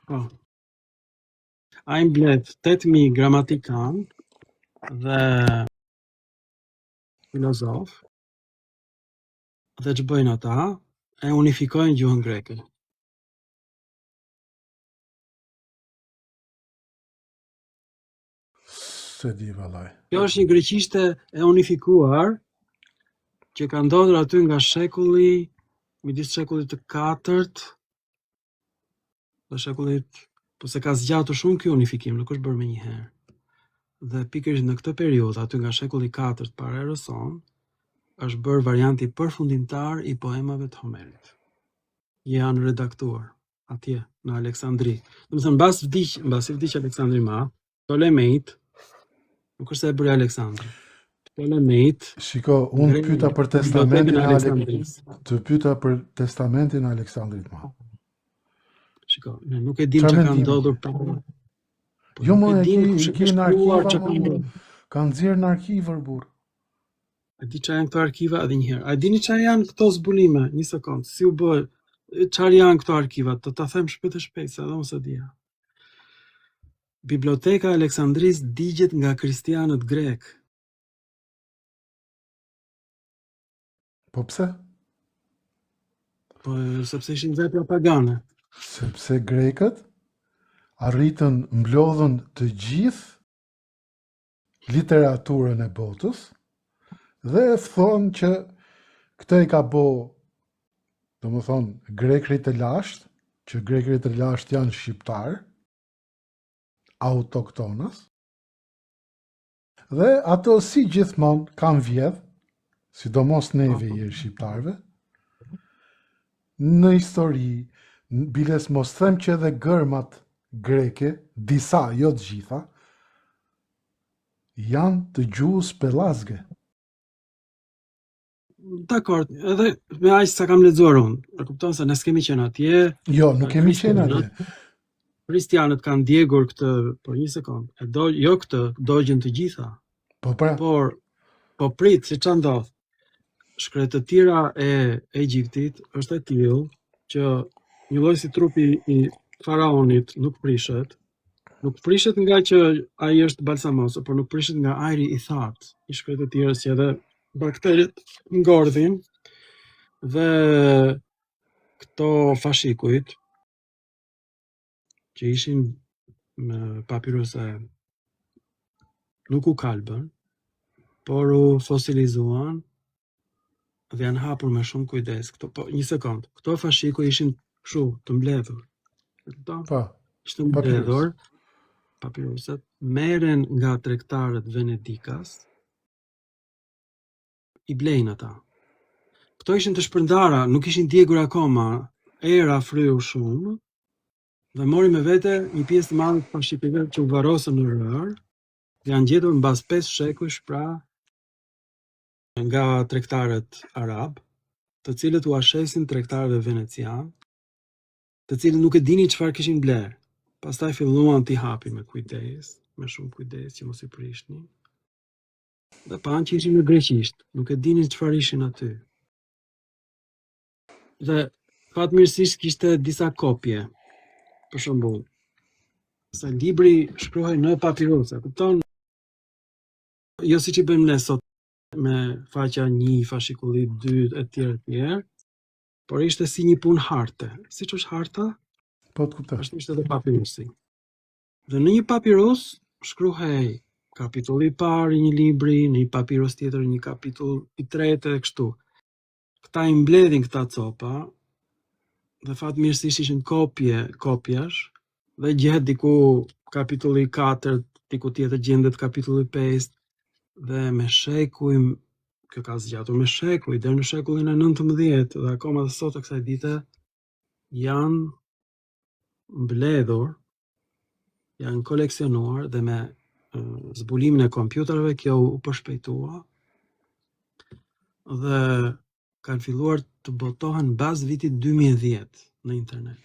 Po. Ai mbledh 8.000 gramatikan dhe filozof, dhe që bëjnë ata, e unifikojnë gjuhën greke. Se di vallaj. Kjo është një greqishte e unifikuar, që ka ndodhur aty nga shekulli, midis shekullit të 4 dhe shekullit, po se ka zgjatur shumë ky unifikim, nuk është bërë me një herë. Dhe pikërisht në këtë periudhë, aty nga shekulli 4 para erës sonë, është bërë varianti përfundimtar i poemave të Homerit. Janë redaktuar atje në Aleksandri. Domethënë mbasi vdiq Aleksandri i Madh, Ptolemeit, nuk është se e bëri Aleksandri. Ptolemeit. Shiko, unë pyeta për testamentin e Aleksandrit. Të pyeta për testamentin e Aleksandrit Madh. Shiko, ne nuk e dim çka ka ndodhur para. Jo, më e di në arkiva, kanë nxjerrë në arkivër burr. E di çfarë janë këto arkiva edhe një herë. A dini çfarë janë këto zbulime? Një sekond, si u bë? Çfarë janë këto arkiva? Do ta them shpejt se edhe unë s'e dija. Biblioteka e Aleksandrisë digjet nga kristianët grek. Po pse? Po sepse ishin vepra pagane. Sepse grekët arritën mblodhën të gjithë literaturën e botës dhe thonë që këtë i ka bo, domethënë grekërit e lashtë, që grekërit e lashtë janë shqiptarë, autoktonës, dhe ato si gjithmonë kanë vjedhë, sidomos neve i shqiptarëve, në histori, biles mos them që edhe gërmat greke, disa, jo të gjitha, janë të gjuhës pellazge. Dakor, edhe me aq sa kam lexuar unë. E kupton se ne s'kemi qenë atje. Jo, nuk kemi qenë atje. Kristianët kanë djegur këtë, por një sekond. Jo këtë, dogjën të gjitha. Po prit, si ç'a ndodh? Shkretëtira e Egjiptit është e tillë që një lloj si trupi i faraonit nuk prishet. Nuk prishet nga që ai është balsamosur, por nuk prishet nga ajri i thatë i shkretëtirës, që edhe bakteriet ngordhin, dhe këto fashikujt që ishin me papiruse nuk u kalbën, por u fosilizuan dhe janë hapur me shumë kujdes. Një sekond, këto fashikuj ishin kështu të mbledhur. Ishte mbledhur, papiruset merren nga tregtarët venedikas, i blejnë ata. Këto ishin të shpërndara, nuk ishin djegur akoma, era fryu shumë, dhe mori me vete një pjesë të madhe të pashikujve që u varrosën në rër, janë gjetur mbas 5 shekujsh, pra nga tregtarët arab, të cilët u ashesin tregtarëve venecian, të cilët nuk e dinin çfarë kishin bler. Pastaj filluan t'i hapin me kujdes, me shumë kujdes që mos i prishnin. Dhe panë që ishin në greqisht, nuk e dinin çfarë ishin aty. Dhe fatmirësisht kishte disa kopje. Për shembull, se libri shkruhej në papirusa, kupton? Jo siç i bëjmë ne sot me faqja 1, fashikulli 2 etj, por ishte si një punë harte. Siç është harta, Po të kuptoj. është ishte edhe papirusi. Dhe në një papirus shkruhej kapitulli i parë i një libri, në një papirus tjetër një kapitull i tretë e kështu. Këta i mbledhin këta copa dhe fatmirësisht ishin kopjash dhe gjehet diku kapitulli i 4, diku tjetër gjendet kapitulli 5 dhe me shekuj, kjo ka zgjatur me shekuj, deri në shekullin e 19 dhe akoma dhe sot e kësaj dite janë mbledhur, janë koleksionuar dhe me zbulimin e kompjuterëve kjo u përshpejtua dhe kanë filluar të botohen bazë vitit 2010 në internet.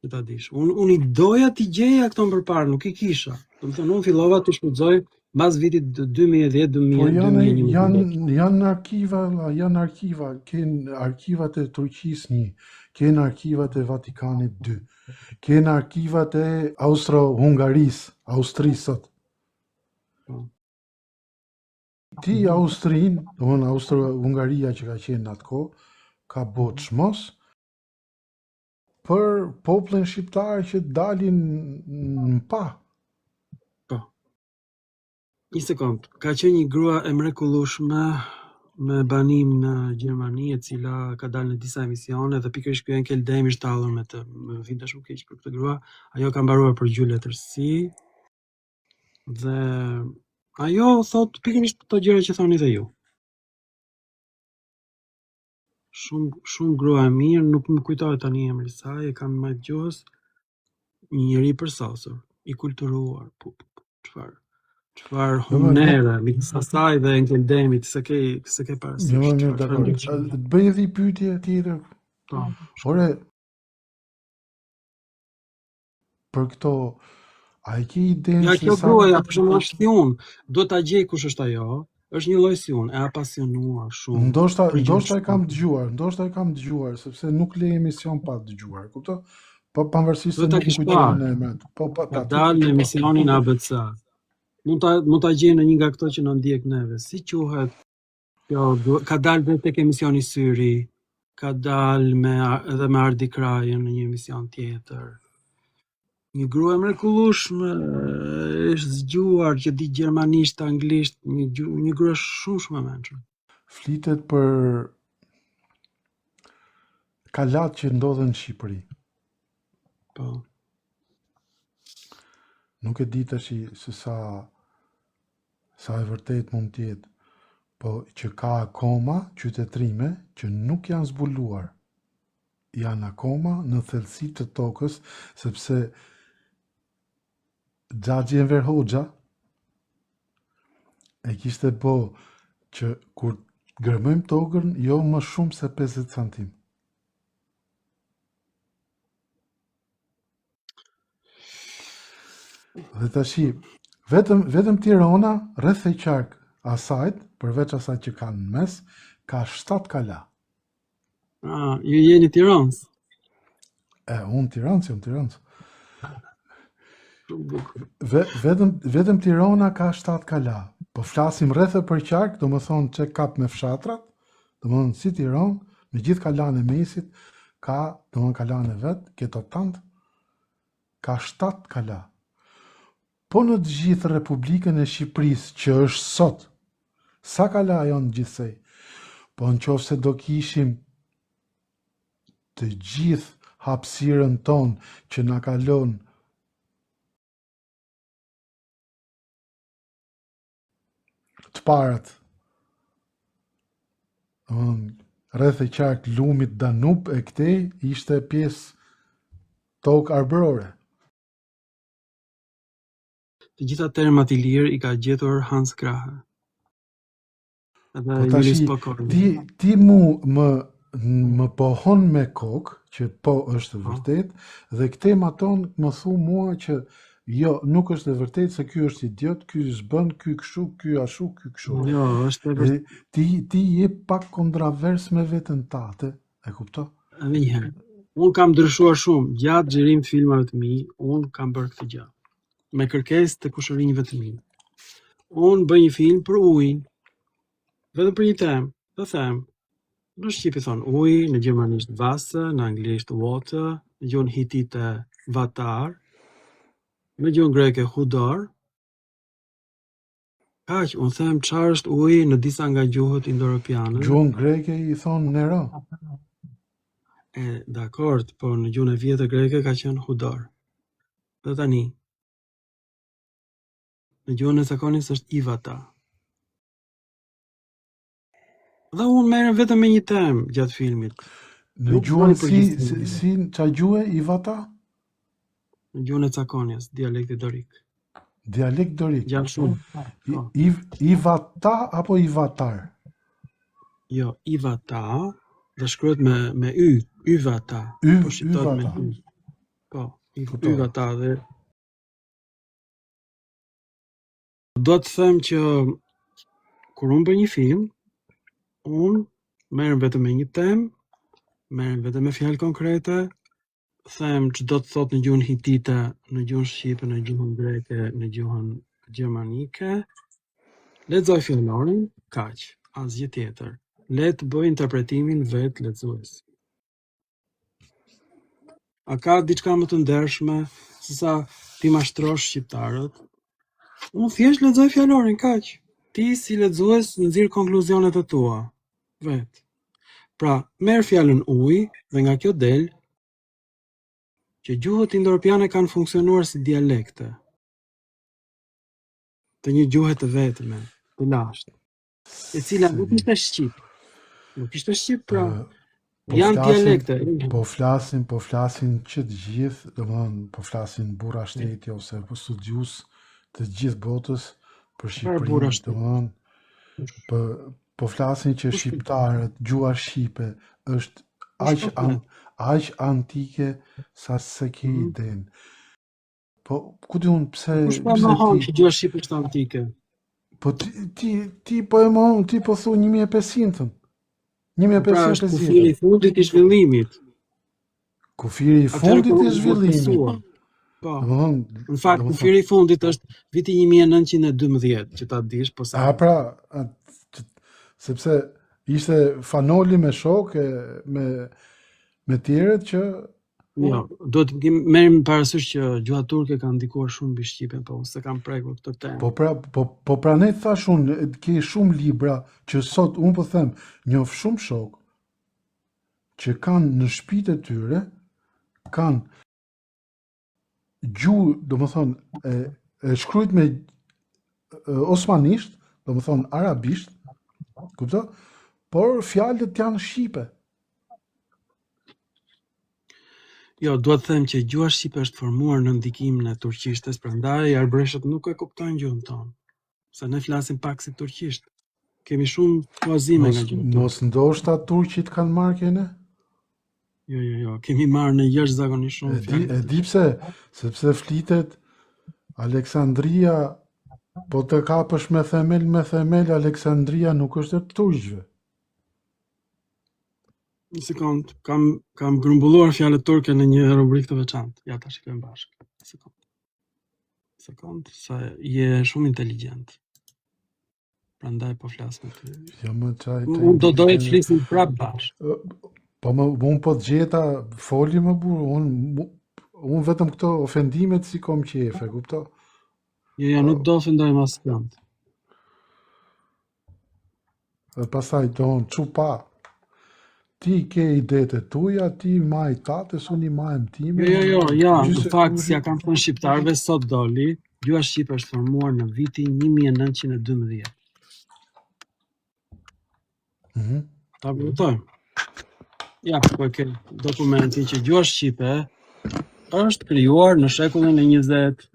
Që ta dish. Unë i doja t'i gjeja këto më përpara, nuk i kisha. Domethënë unë fillova të shfrytëzoj bazë vitit 2010, Po 2011. janë arkiva, ken arkivat e Turqisë 1, ken arkivat e Vatikanit 2, ken arkivat e Austro-Hungarisë, Austrisë sot. Po. Ti Austrinë, domthonë Austro-Hungaria që ka qenë në atë kohë, ka bërë çmos për popullin shqiptar që dalin në pa. Po. Një sekond, ka qenë një grua e mrekullueshme me banim në Gjermani, e cila ka dalë në disa emisione dhe pikërisht ky Enkel Demi shtallur me të, më vinte shumë keq për këtë grua. Ajo ka mbaruar për gjyq letërsi dhe ajo thot pikërisht këto gjëra që thoni dhe ju. Shumë grua e mirë, nuk më kujtohet tani emri i saj, e kam më gjuhës, një njeri përsosur, i kulturuar, çfarë honere, midis asaj dhe Enkel Demit, se ke parasysh. Jo, dakor. Të bëj edhe një pyetje tjetër. Po. Ore, për këto, a e ke idenë Ja se kjo sa gruaja, për shembull, është si unë, do ta gjej kush është ajo, është një lloj si unë, e apasionuar shumë. ndoshta për gjë e kam dëgjuar, sepse nuk le emision pa dëgjuar, kupton? Po pavarësisht se Do ta nuk më kish kujtohen parë. emrat. Po Ka dalë në emisionin ABC. Mund ta gjej në një nga këto që na ndjek neve. Si quhet? Kjo ka dalë vetë tek emisioni Syri, ka dalë edhe me Ardi Krajën në një emision tjetër. Një grua e mrekullueshme, është zgjuar, që di gjermanisht, anglisht, një grua shumë e mençur. Flitet për kalat që ndodhen në Shqipëri. Po. Nuk e di tash se sa e vërtet mund të jetë, po që ka akoma qytetrime që nuk janë zbuluar. Janë akoma në thellësi të tokës, sepse Xhaxhi Enver Hoxha e kishte po që kur gërmojmë tokën, jo më shumë se 50 centim. Dhe tashi, vetëm Tirana, rreth e qark asajt, përveç asaj që kanë në mes, ka 7 kala. Ju jeni Tiranës? Unë Tiranës. Vetëm Tirana ka 7 kala. Po flasim rreth e për qark, do më thonë që kap me fshatrat, do më thonë si Tiranë, me gjithë kalan e mesit, ka, do më kalan e vetë, keto tantë, ka 7 kala. Po në të gjithë Republikën e Shqipërisë që është sot, sa kala janë gjithsej? Po në qoftë se do kishim të gjithë hapësirën tonë që na kalon të parat, rreth e qark lumit Danub e këtej ishte pjesë tokë arbërore. Të gjitha termat i lirë i ka gjetur Hans Krahe. Po tashi, ti më pohon me kokë, që po është vërtet, dhe këte maton më thu mua që Jo, nuk është e vërtetë se ky është idiot, ky s'bën, ky kështu, ky ashtu, ky kështu. Jo, është e E, ti je pak kontravers me veten tate, e kupto? edhe një herë. Unë kam ndryshuar shumë gjatë xhirimit të filmave të mi, unë kam bërë këtë gjë. Me kërkesë të kushërinjve të mi. Unë bëj një film për ujin, vetëm për një temë, të them. Në shqip i thon uji, në gjermanisht Wasser, në anglisht water, në gjuhën hitite vatar, në gjuhën greke hudor. Kaq, unë them çfarë është uji në disa nga gjuhët indo-europiane. Gjuhën greke i thon Nero. Dakord, po në gjuhën e vjetër greke ka qenë hudor. Dhe tani, në gjuhën e zakonisë është ivata. Dhe unë merrem vetëm me një temë gjatë filmit. Në Nuk gjuhën bëni përgjithësi. si çfarë gjuhë i vata? Në gjuhën e zakonjes, dialekti dorik. Dialekt dorik. Gjatë shumë. Po. I vata apo i vatar? Jo, ivata dhe shkruhet me y, yvata. Po shqiptohet me Yvata. y. Po, Kuptoj. yvata dhe do të them që kur unë bëj një film, unë merrem vetëm me një temë, merrem vetëm me fjalë konkrete, them ç'do të thotë në gjuhën hitite, në gjuhën shqipe, në gjuhën greke, në gjuhën gjermanike. Lexoj filmorin, kaq, asgjë tjetër. Le të bëj interpretimin vet lexues. A ka diçka më të ndershme se sa ti mashtrosh shqiptarët? Unë thjesht lexoj fjalorin, kaq. Ti si lexues nxjerr konkluzionet e tua. Vet. Pra, merr fjalën ujë dhe nga kjo del që gjuhët indo-europiane kanë funksionuar si dialekte të një gjuhe të vetme, të lashtë, e cila nuk ishte shqip. Nuk ishte shqip, pra janë dialekte. Po flasin që të gjithë, domethënë po flasin burra shteti ose po studius të gjithë botës për burra Shqipërinë, shteti? domethënë po flasin që shqiptarët, gjuha shqipe është aq antike sa se ke idenë. Po ku di unë pse Kush pa mohon që gjuha shqipe është antike? Po ti po e mohon, ti po thu 1500-ën. Pra është kufiri i fundit i zhvillimit. Kufiri i fundit i zhvillimit. Po. Në fakt kufiri i fundit është viti 1912, që ta dish, po sa. Pra, sepse ishte Fanoli me shokë me tjerët që jo, do të merrim parasysh që gjuha turke ka ndikuar shumë mbi shqipen, po se kam prekur këtë temë. Po pra ne thash unë, ke shumë libra që sot unë po them, njoh shumë shok që kanë në shtëpitë e tyre kanë gjuhë, domethënë e shkruajt me osmanisht, domethënë arabisht, kupto? Por fjalët janë shqipe. Jo, duhet të them që gjuha shqipe është formuar në ndikimin e turqishtes, prandaj arbreshët nuk e kuptojnë gjuhën tonë. Se ne flasim pak si turqisht. Kemi shumë kuazime nga gjuhë. Mos ndoshta turqit kanë marrë kene? Jo, kemi marrë në jashtëzakonisht shumë fjalë. E di pse, sepse flitet Aleksandria, po të kapësh me themel Aleksandria nuk është e turqëve. Një sekond, kam grumbulluar fjalët turke në një rubrikë të veçantë. Ja ta shikojmë bashkë. Sekond, sa je shumë inteligjent. Prandaj po flas me ty. Jo më çaj. Unë do doja të flisim prapë bashkë. Po unë po të gjeta, foli më burr, unë vetëm këto ofendimet si kom qefe, kupto? Jo, nuk do ofendojmë askënd. Dhe pastaj don çupa. Ti ke idetë e tuja, ti maj tatës, unë i majm time. Jo, në fakt si ja kam thënë shqiptarëve sot doli, gjuha shqipe është formuar në vitin 1912. Ta kuptojmë. Ja, po e ke dokumentin që gjuha shqipe është krijuar në shekullin e 20.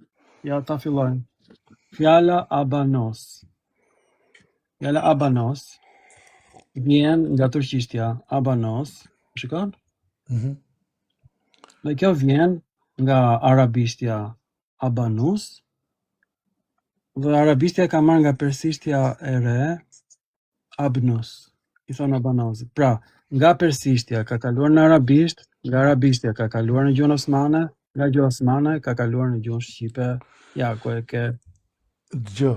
Ja, ta fillojmë. Fjala abanos. Fjala abanos vjen nga turqishtja abanos, shikon? Dhe kjo vjen nga arabishtja abanus, dhe arabishtja ka marrë nga persishtja e re, abnus, i thonë abanozit. Pra, nga persishtja ka kaluar në arabisht, nga arabishtja ka kaluar në gjuhën osmane, nga gjuhë osmane ka kaluar në gjuhën shqipe. Ja, ku e ke. Dgjë,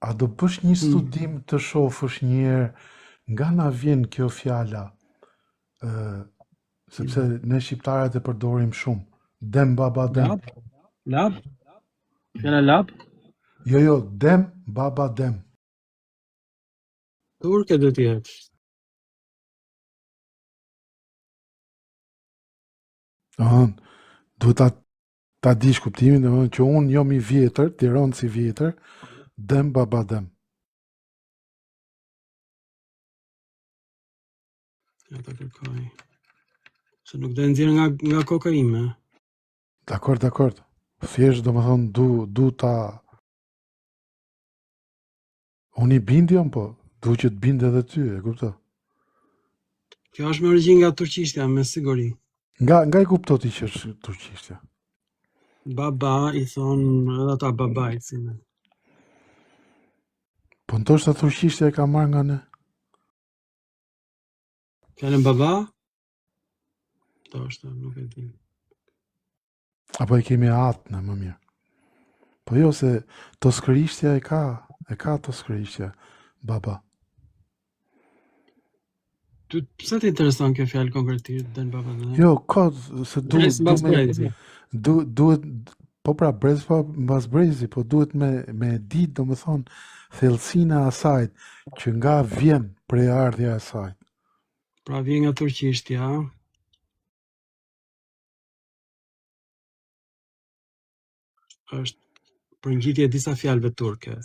a do bësh një studim të shofësh një herë nga na vjen kjo fjala, sepse ne shqiptarët e përdorim shumë. Dem baba dem. Lab? Fjala lab? Jo, dem baba dem. Turke do të jetë. Duhet ta dish kuptimin, domethënë që unë jam i vjetër, Tiranë si vjetër, dem baba dem. Ja ta kërkoj. Se nuk do nxjerr nga koka ime. Dakor. Thjesht domethënë du ta unë i bindjam, po du që të binde edhe ty, e kupto? Kjo është me origjinë nga turqishtja, me siguri. Nga i kupto ti që është turqishtja? Baba i thon edhe ata babait si ne. Po ndoshta turqishtja e ka marrë nga ne. Fjalën baba? Ndoshta, nuk e di. Apo e kemi atë në më mirë. Po jo, se toskërishtja e ka toskërishtja, baba. Pse të intereson kjo fjalë konkretisht, den baba den? Jo, ka, se duhet, po pra, brez pa mbas brezi, po duhet me ditë, do më thonë, thellësina e asajt, që nga vjen prej ardhja e asajt. Pra vjen nga turqishtja. Është përngjitje e disa fjalëve turke.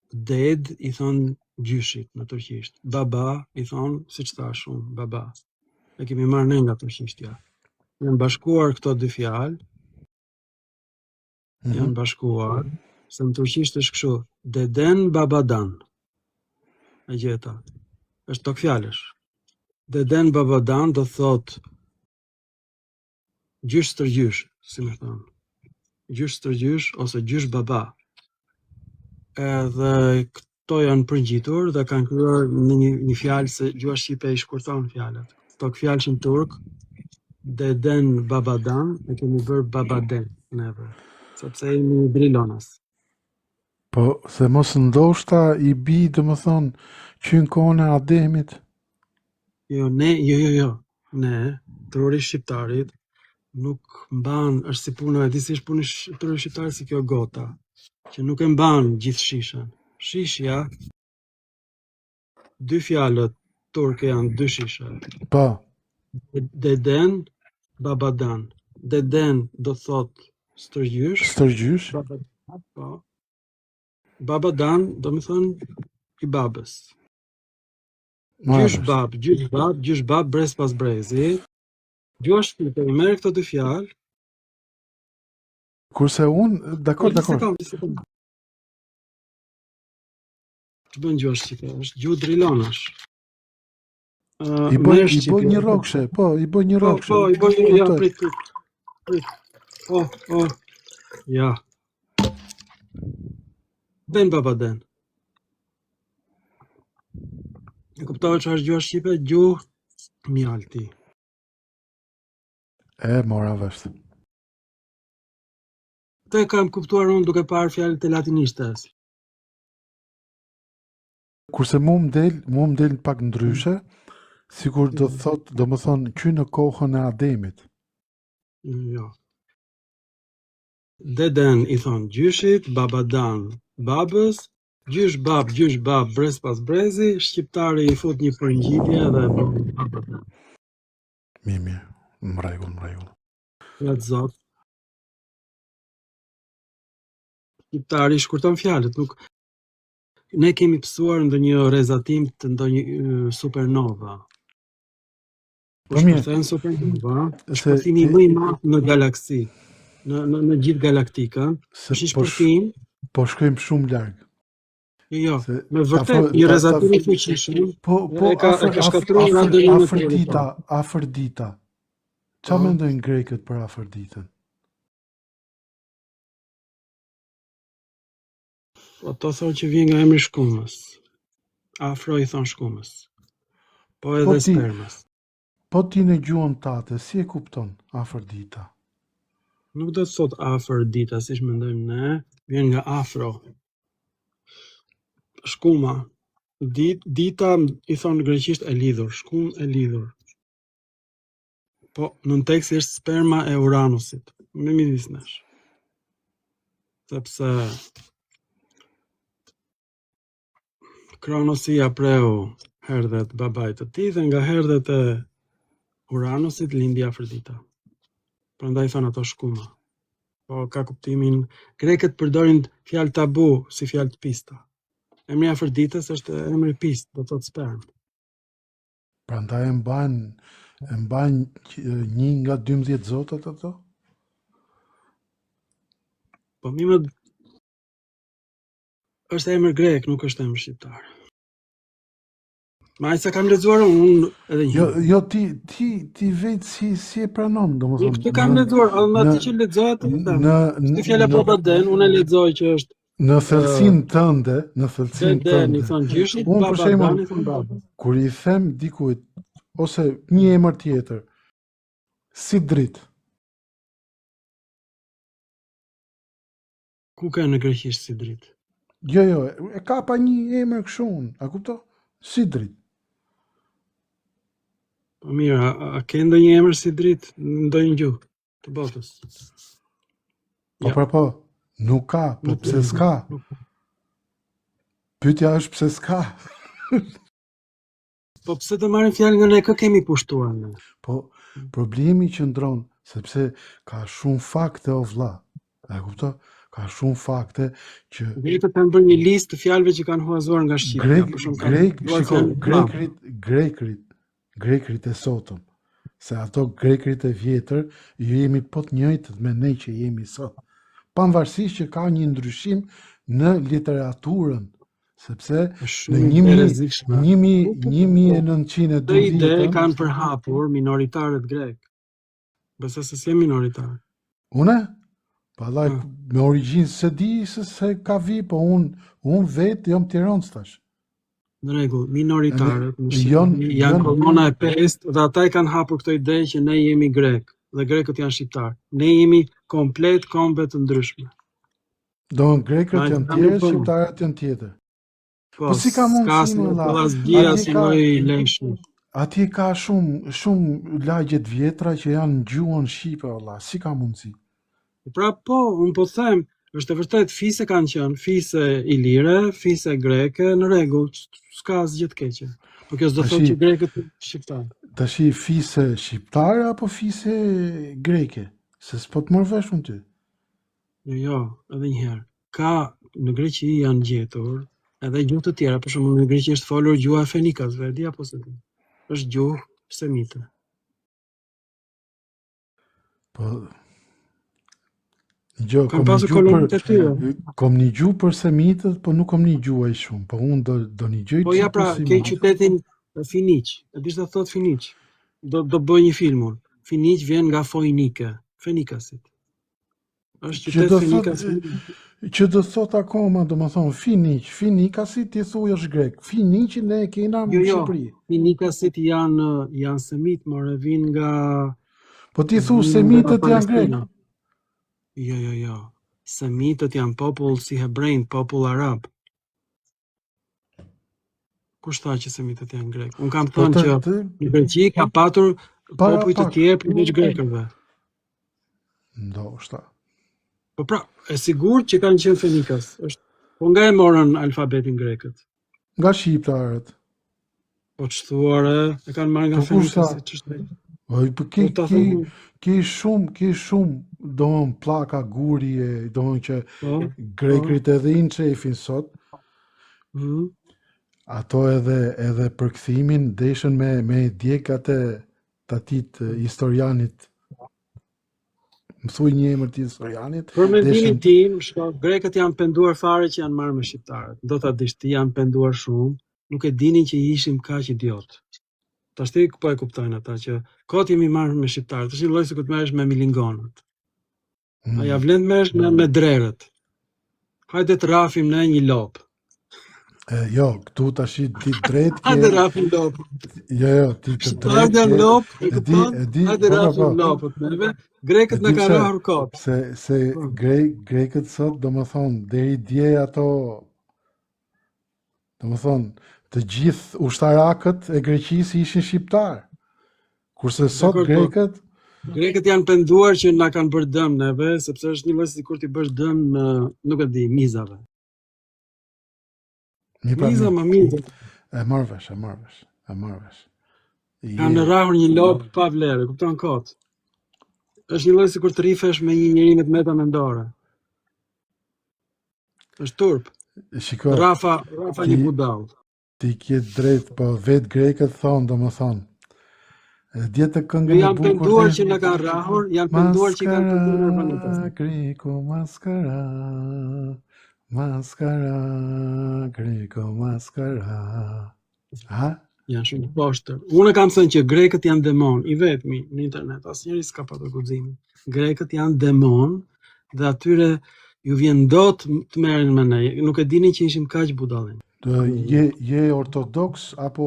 Ded i thon gjyshit në turqisht. Baba i thon, siç thash unë, baba. E kemi marrë ne nga turqishtja. Janë bashkuar këto dy fjalë. Janë bashkuar, se në turqisht është kështu, deden babadan. E gjeta. Është tok fjalësh. Deden babadan do thot gjysh stërgjysh, si më thon. Gjysh stërgjysh ose gjysh baba. Edhe këto janë përngjitur dhe kanë krijuar në një fjalë, se gjuha shqipe i shkurton fjalët. Tok fjalëshin turk, deden babadan, e kemi bërë babaden neve, sepse jemi drilonas. Po, se mos ndoshta i bi, do më thonë, që në kohën e Ademit? Jo. Ne, truri shqiptarit, nuk mban, është si puna, e di si është punë truri shqiptarit si kjo gota, që nuk e mban gjithë shishën. Shishja, dy fjalët turke janë dy shishe. Po. Deden, babadan. Deden do thot stërgjysh. Po. Babadan do më thënë i babës. Gjysh bab, brez pas brezi. Gjuha shqipe i merr këto dy fjalë. Kurse unë, dakor. Që bën gjuha shqipe, është gjuhë drilonash. I bën një rrokshe, po, i bën një rrokshe. Po, i bën një, ja, prit. Ja. Den baba den. E kuptove që është gjuha shqipe, gjuhë mjalti. E, mora vesh. Te kam kuptuar unë duke parë fjalët e latinishtes. Kurse mu më del pak ndryshe, sikur do më thonë që në kohën e Ademit. Jo. Deden i thon gjyshit, babadan babës, gjysh bab, brez pas brezi, shqiptari i fut një përngjitje dhe babadan. Mirë, më rregull. Ja të zot. Shqiptari shkurton fjalët, nuk ne kemi pësuar ndonjë rezatim të ndonjë supernova. Po shpërthen supernova, shpërtimi më i madh në galaksi, në gjithë galaktikën, është një shpërtim. Po shkojmë shumë larg. Jo, me vërtet një rezatim i fuqishëm. Po ka shkatruar Afërdita. Çfarë mendojnë grekët për Afërditën? Ato thonë që vjen nga emri shkumës. Afro i thon shkumës. Po Po edhe ti, spermës. po ti në gjuhën tate, si e kupton Afrodita? Nuk do të thot Afrodita, siç mendojmë ne, vjen nga afro. Shkuma. Dita i thon greqisht e lidhur, shkumë e lidhur. Po në tekst është sperma e Uranusit. Me midis nesh. Sepse Kronosi ja preu herdhet babait të tij dhe nga herdhet e Uranusit lindi Afrodita. Prandaj thon ato shkuma. Po ka kuptimin, grekët përdorin fjalë tabu si fjalë të pista. Emri Afroditës është emri pist, do të thotë sperm. Prandaj e mbajnë 1 nga 12 zotat ato? Po më është emër grek, nuk është emër shqiptar. Ma sa kam lexuar unë edhe një. Jo, ti vetë si e pranon, domethënë. Këtë kam lexuar, edhe aty që lexohet të them. Në fjala po baden, unë e lexoj që është në thellësinë tënde, i thon gjyshit, unë për baba shembull, dani thon baba. kur i them dikujt ose një emër tjetër, si dritë, Ku ka në greqisht si dritë? jo, e ka pa një emër kështu unë, a kupto? Si dritë. Po mirë, a ke ndonjë emër si dritë në ndonjë gjuhë të botës? Po Ja. po, nuk ka, po Nuk pse ka. s'ka? Pyetja është pse s'ka. Po pse të marrim fjalë nga ne, kë kemi pushtuar ne? Po problemi qëndron sepse ka shumë fakte o vlla. A kupto? Ka shumë fakte që Grekët kanë bërë një listë të fjalëve që kanë huazuar nga shqipja. Për shembull, Grekrit e sotëm, se ato grekrit e vjetër ju jemi po të njëjtët me ne që jemi sot. Pavarësisht që ka një ndryshim në literaturën, sepse në 1912 Këtë ide kanë përhapur minoritarët grek. Besoj se si minoritar. Une? Pallaj me origjinë se di se ka vi, po unë vetë jam Tiranës tash. Në rregull, minoritarët janë kolona e 5 dhe ata i kanë hapur këtë ide që ne jemi grek dhe grekët janë shqiptar. Ne jemi komplet kombe të ndryshme. Do në grekët janë tjerë, shqiptarët janë tjetër. Po si ka mundësi më valla? Ati ka shumë lagje të vjetra që janë në gjuhën shqipe, valla, si ka mundësi? Pra po, unë po them, është e vërtet fise kanë qenë, fise ilire, fise greke, në rregull, s'ka asgjë të keqe. Po kjo s'do thotë që grekët shqiptarë. Tashi fise shqiptare apo fise greke? Se s'po të mërë vesh unë ty. Jo, edhe njëherë. Ka në Greqi janë gjetur edhe gjuhë të tjera, për shembull në Greqi është folur gjuha e fenikasve, di apo se di. Është gjuhë semite. Po kom një gjuhë për semitët, po nuk kom një gjuhë e shumë, po unë do një gjëjtë po ja pra, ke qytetin Finiq, e di të thot Finiq, do bëj një filmun, Finiq vjen nga Foinike, Fenikasit. Është qytet Fenikasit. Që do thot akoma, do më thonë, Finikasit ti thuj është grek, Finiqin ne e kena në Shqipëri. Finikasit janë semit, more vin nga... Po ti thu semitët janë grek. Jo. Semitët janë popull si hebrejnë, popull arab. Kush tha që semitët janë grek? Unë kam thënë që në Greqi ka patur popull të tjerë përveç grekëve. Ndoshta. Po pra, e sigurt që kanë qenë fenikas. Po nga e morën alfabetin grekët? Nga shqiptarët. Po ç'thuare, e kanë marrë nga fenikasit. Ki shumë, doon plaka gurje, doon që grekrit edhe i në qefin sot, ato edhe përkthimin deshen me djekat e tatit historianit, më thuj një emër të historianit. Për mendimin tim, grekët janë penduar fare që janë marrë me shqiptarët. Do ta dish ti, janë penduar shumë, nuk e dinin që ishim kaq idiot. Tashti po e kuptojnë ata që kot jemi marrë me shqiptarët. Tash lloj se ku të merresh me milingonët. A ja vlen të merresh me drerët. Hajde të rafim në një lop. Jo, këtu tash ti drejt Hajde ke. rafim lop. Jo, ti të drejt Hajde ke. lop, e E di, kupton? e di, Hajde po. rafim lopët neve. Grekët na kanë rrahur kot. Se grekët sot, domethënë, deri dje ato, domethënë, të gjithë ushtarakët e Greqisë ishin shqiptar. Kurse sot Dakor, po. grekët Grekët janë penduar që na kanë bërë dëm neve, sepse është një lloj sikur ti bësh dëm, nuk e di, mizave. Miza më miza. e marr vesh. Kanë rrahur një lop pa vlerë, kupton kot. Është një lloj sikur të rifesh me një njeri me të meta mendore. Është turp. Shiko, Rafa një budall. ti ke drejt, po vetë grekët thonë, domethënë, dje të këngën e Janë bukur. penduar që na kanë rrahur, janë penduar që i kanë penduar urbanitës. Greko maskara, greko maskara. Ha? Janë shumë poshtër. Unë kam thënë që grekët janë demon, i vetmi në internet, asnjëri s'ka patur guximin. Grekët janë demon dhe atyre ju vjen dot të merren me ne. Nuk e dini që ishim kaq budallin. Je ortodoks apo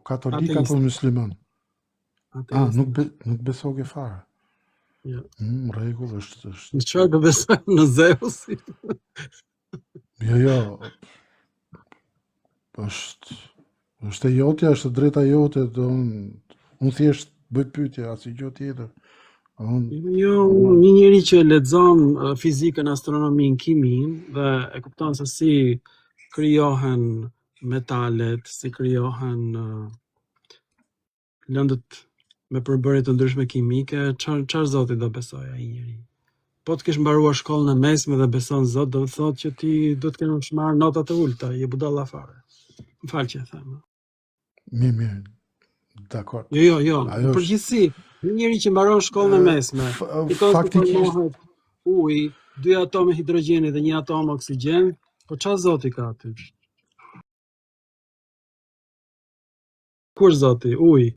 katolik Ateist. apo musliman? Ateist. Nuk beso ke fare. Jo. Rregull është. Në çfarë do besojmë, në Zeusin? Jo. Është e jotja, është drejta jote, unë thjesht bëj pyetje, asgjë tjetër. Jo, një njeri që lexon fizikën, astronominë, kimin dhe e kupton se si krijohen metalet, si krijohen lëndët me përbërje të ndryshme kimike, çfarë zoti do besoj ai njeri? Po të kesh mbaruar shkollën e mesme dhe beson Zot, do të thotë që ti do të kesh marrë nota të ulta, je budalla fare. M'fal që e them. Mirë, dakor. Jo, në përgjithësi, një njeri që mbaron shkollën e mesme, faktikisht ujë, 2 atome hidrogjeni dhe 1 atom oksigjen, po çfarë zoti ka aty? Kur zoti? Ujë.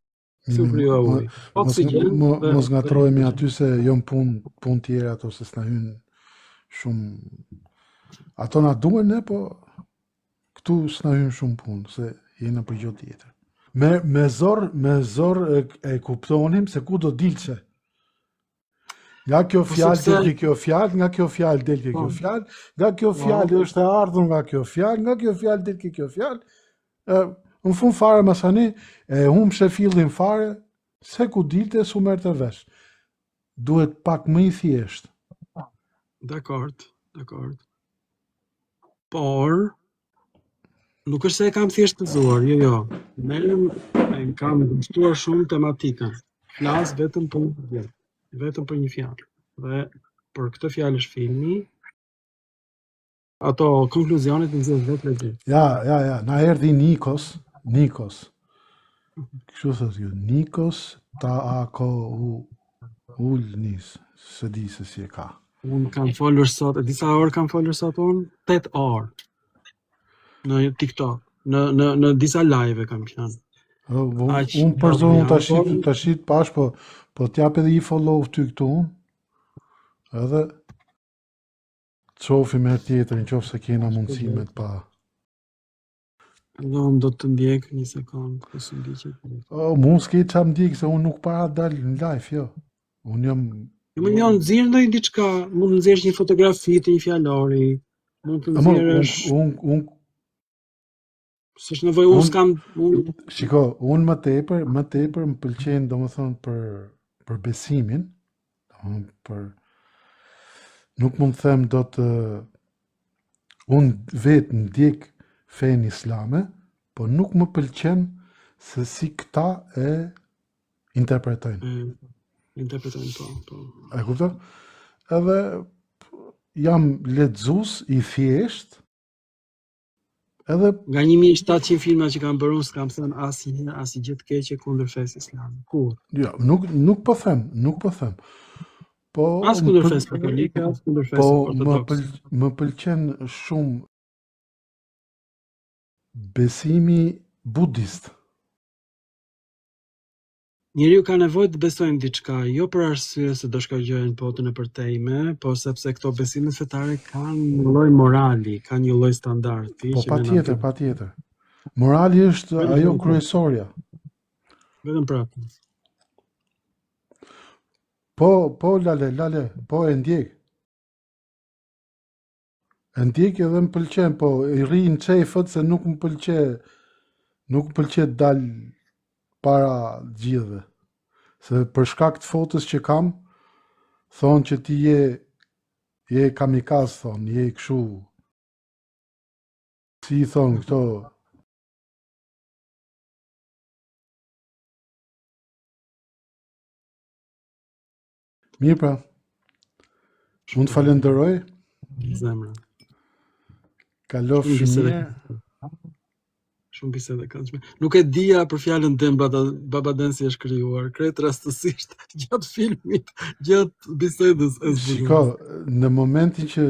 Si u krijua uji? Oksigjen. Mos ngatrohemi aty se jon punë tjera ato se s'na hyn shumë. Ato na duhen ne, po këtu s'na hyn shumë punë se jena për gjë tjetër. Me zor e kuptonim se ku do dilse. Nga kjo fjalë del ke kjo fjalë, nga kjo fjalë del ke kjo fjalë, nga kjo fjalë është e ardhur nga kjo fjalë, nga kjo fjalë del ke kjo fjalë. Në fund fare masani e humbshe fillin fare, se ku dilte s'u merrte vesh. Duhet pak më i thjesht. Dakor. Por nuk është se e kam thjeshtëzuar, jo. Merrem, kam gustuar shumë tematikën. Flas vetëm për një fjalë. Dhe për këtë fjalë është filmi. Ato konkluzionet në zënë vetë legjit. Ja, na erdhi Nikos. Kështu thot ju, Nikos Ulnis, se di se si e ka. Unë kam folur sot, disa orë kam folur sot unë, 8 orë në TikTok, në disa live kam qenë. Unë për zonë tashit pash, po t'jap edhe i follow ty këtu unë, edhe qofi me tjetër në qofë se kena mundësimet pa. Dhe unë do të ndjek një sekundë, kësë ndiqet. Mu s'ke qa ndjek, se unë nuk para dalë në live, jo. Unë jam... Më një nëzirë ndoj diçka, mund nëzirësh një fotografi të një fjallori, mund të nëzirësh... S'është nevoj, unë s'kam... Shiko, unë më tepër më pëlqenë, do më thonë, për besimin, nuk mund të them do të... Unë vetë ndjek fen islame, po nuk më pëlqen se si këta e interpretojnë. Po. E kupton? Edhe jam lexues i thjesht. Edhe nga 1700 filma që kam bërë, s'kam thënë asnjë të keqe kundër fesë islame. Kur? Jo, nuk po them. Po as kundër fesë katolike, as kundër fesë ortodokse. Më pëlqen shumë besimi budist. Njeriu ka nevojë të besojë në diçka, jo për arsye se do shkëlqejnë në botën e përtejme, po sepse këto besimet fetare kanë një lloj morali, kanë një lloj standardi Po që ne na patjetër. Morali është Vetëm ajo prapë. kryesorja. Vetëm prapë. Po lale, po e ndjek. E ndjek edhe më pëlqen, po i rri në çefët se nuk më pëlqe të dal para gjithëve. Se për shkak të fotës që kam, thonë që ti je kamikaz, thonë, je kështu. Si i thonë këto? Mirë pra, mund të falenderoj, Zemra. kalof shumë mirë. Shumë bisede këndshme. Nuk e dija për fjalën dem Babaden si është krijuar. Krejt rastësisht gjatë filmit, gjatë bisedës e zbuluar. Shiko, në momentin që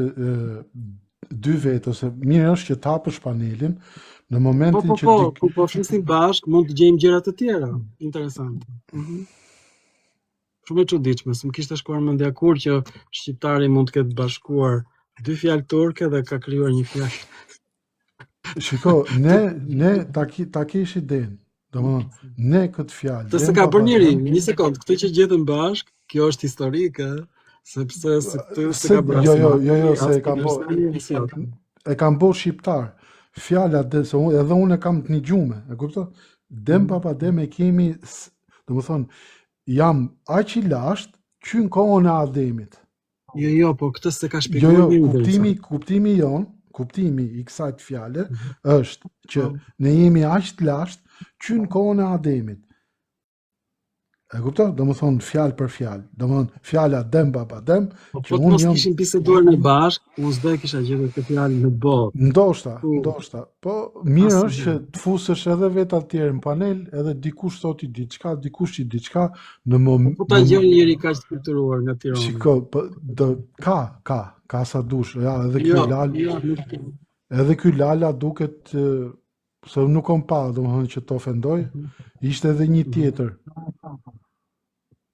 dy vetë ose mirë është që të hapësh panelin, në momentin që po flisim bashk, mund të gjejmë gjëra të tjera interesante. Shumë e çuditshme, s'm kishte shkuar mendja kur që shqiptari mund të ketë bashkuar dy fjalë turke dhe ka krijuar një fjalë. Shiko, ne ta kesh idenë. Domethënë, ne këtë fjalë. Të se ka bërë njëri, një sekond, këtë që gjetëm bashk, kjo është historike, sepse se këtë se ka bërë. Jo, se e kam bërë shqiptar. Fjala se edhe unë e kam të një gjume, e kupton? Dem Babadem e kemi, domethënë, jam aq i lashtë që në kohën e Ademit. Jo, po këtë se ka shpjeguar mirë. Kuptimi i kësaj fjale është që ne jemi aq të lashtë që në kohën e Ademit. E kupton? Domethënë fjalë për fjalë. Domethënë fjala dem Babadem, që unë jam kishin biseduar në bashk, unë s'do e kisha gjetur këtë fjalë në botë. Ndoshta. Po mirë është që të fusësh edhe vetë atje në panel, edhe dikush thoti diçka, dikush i diçka në moment. Po ta gjen njëri kaq skulpturuar nga Tirana. Shiko, ka sa dush, ja, edhe ky Lala. Edhe ky Lala duket se nuk kam pa, domethënë që të ofendoj, ishte edhe një tjetër.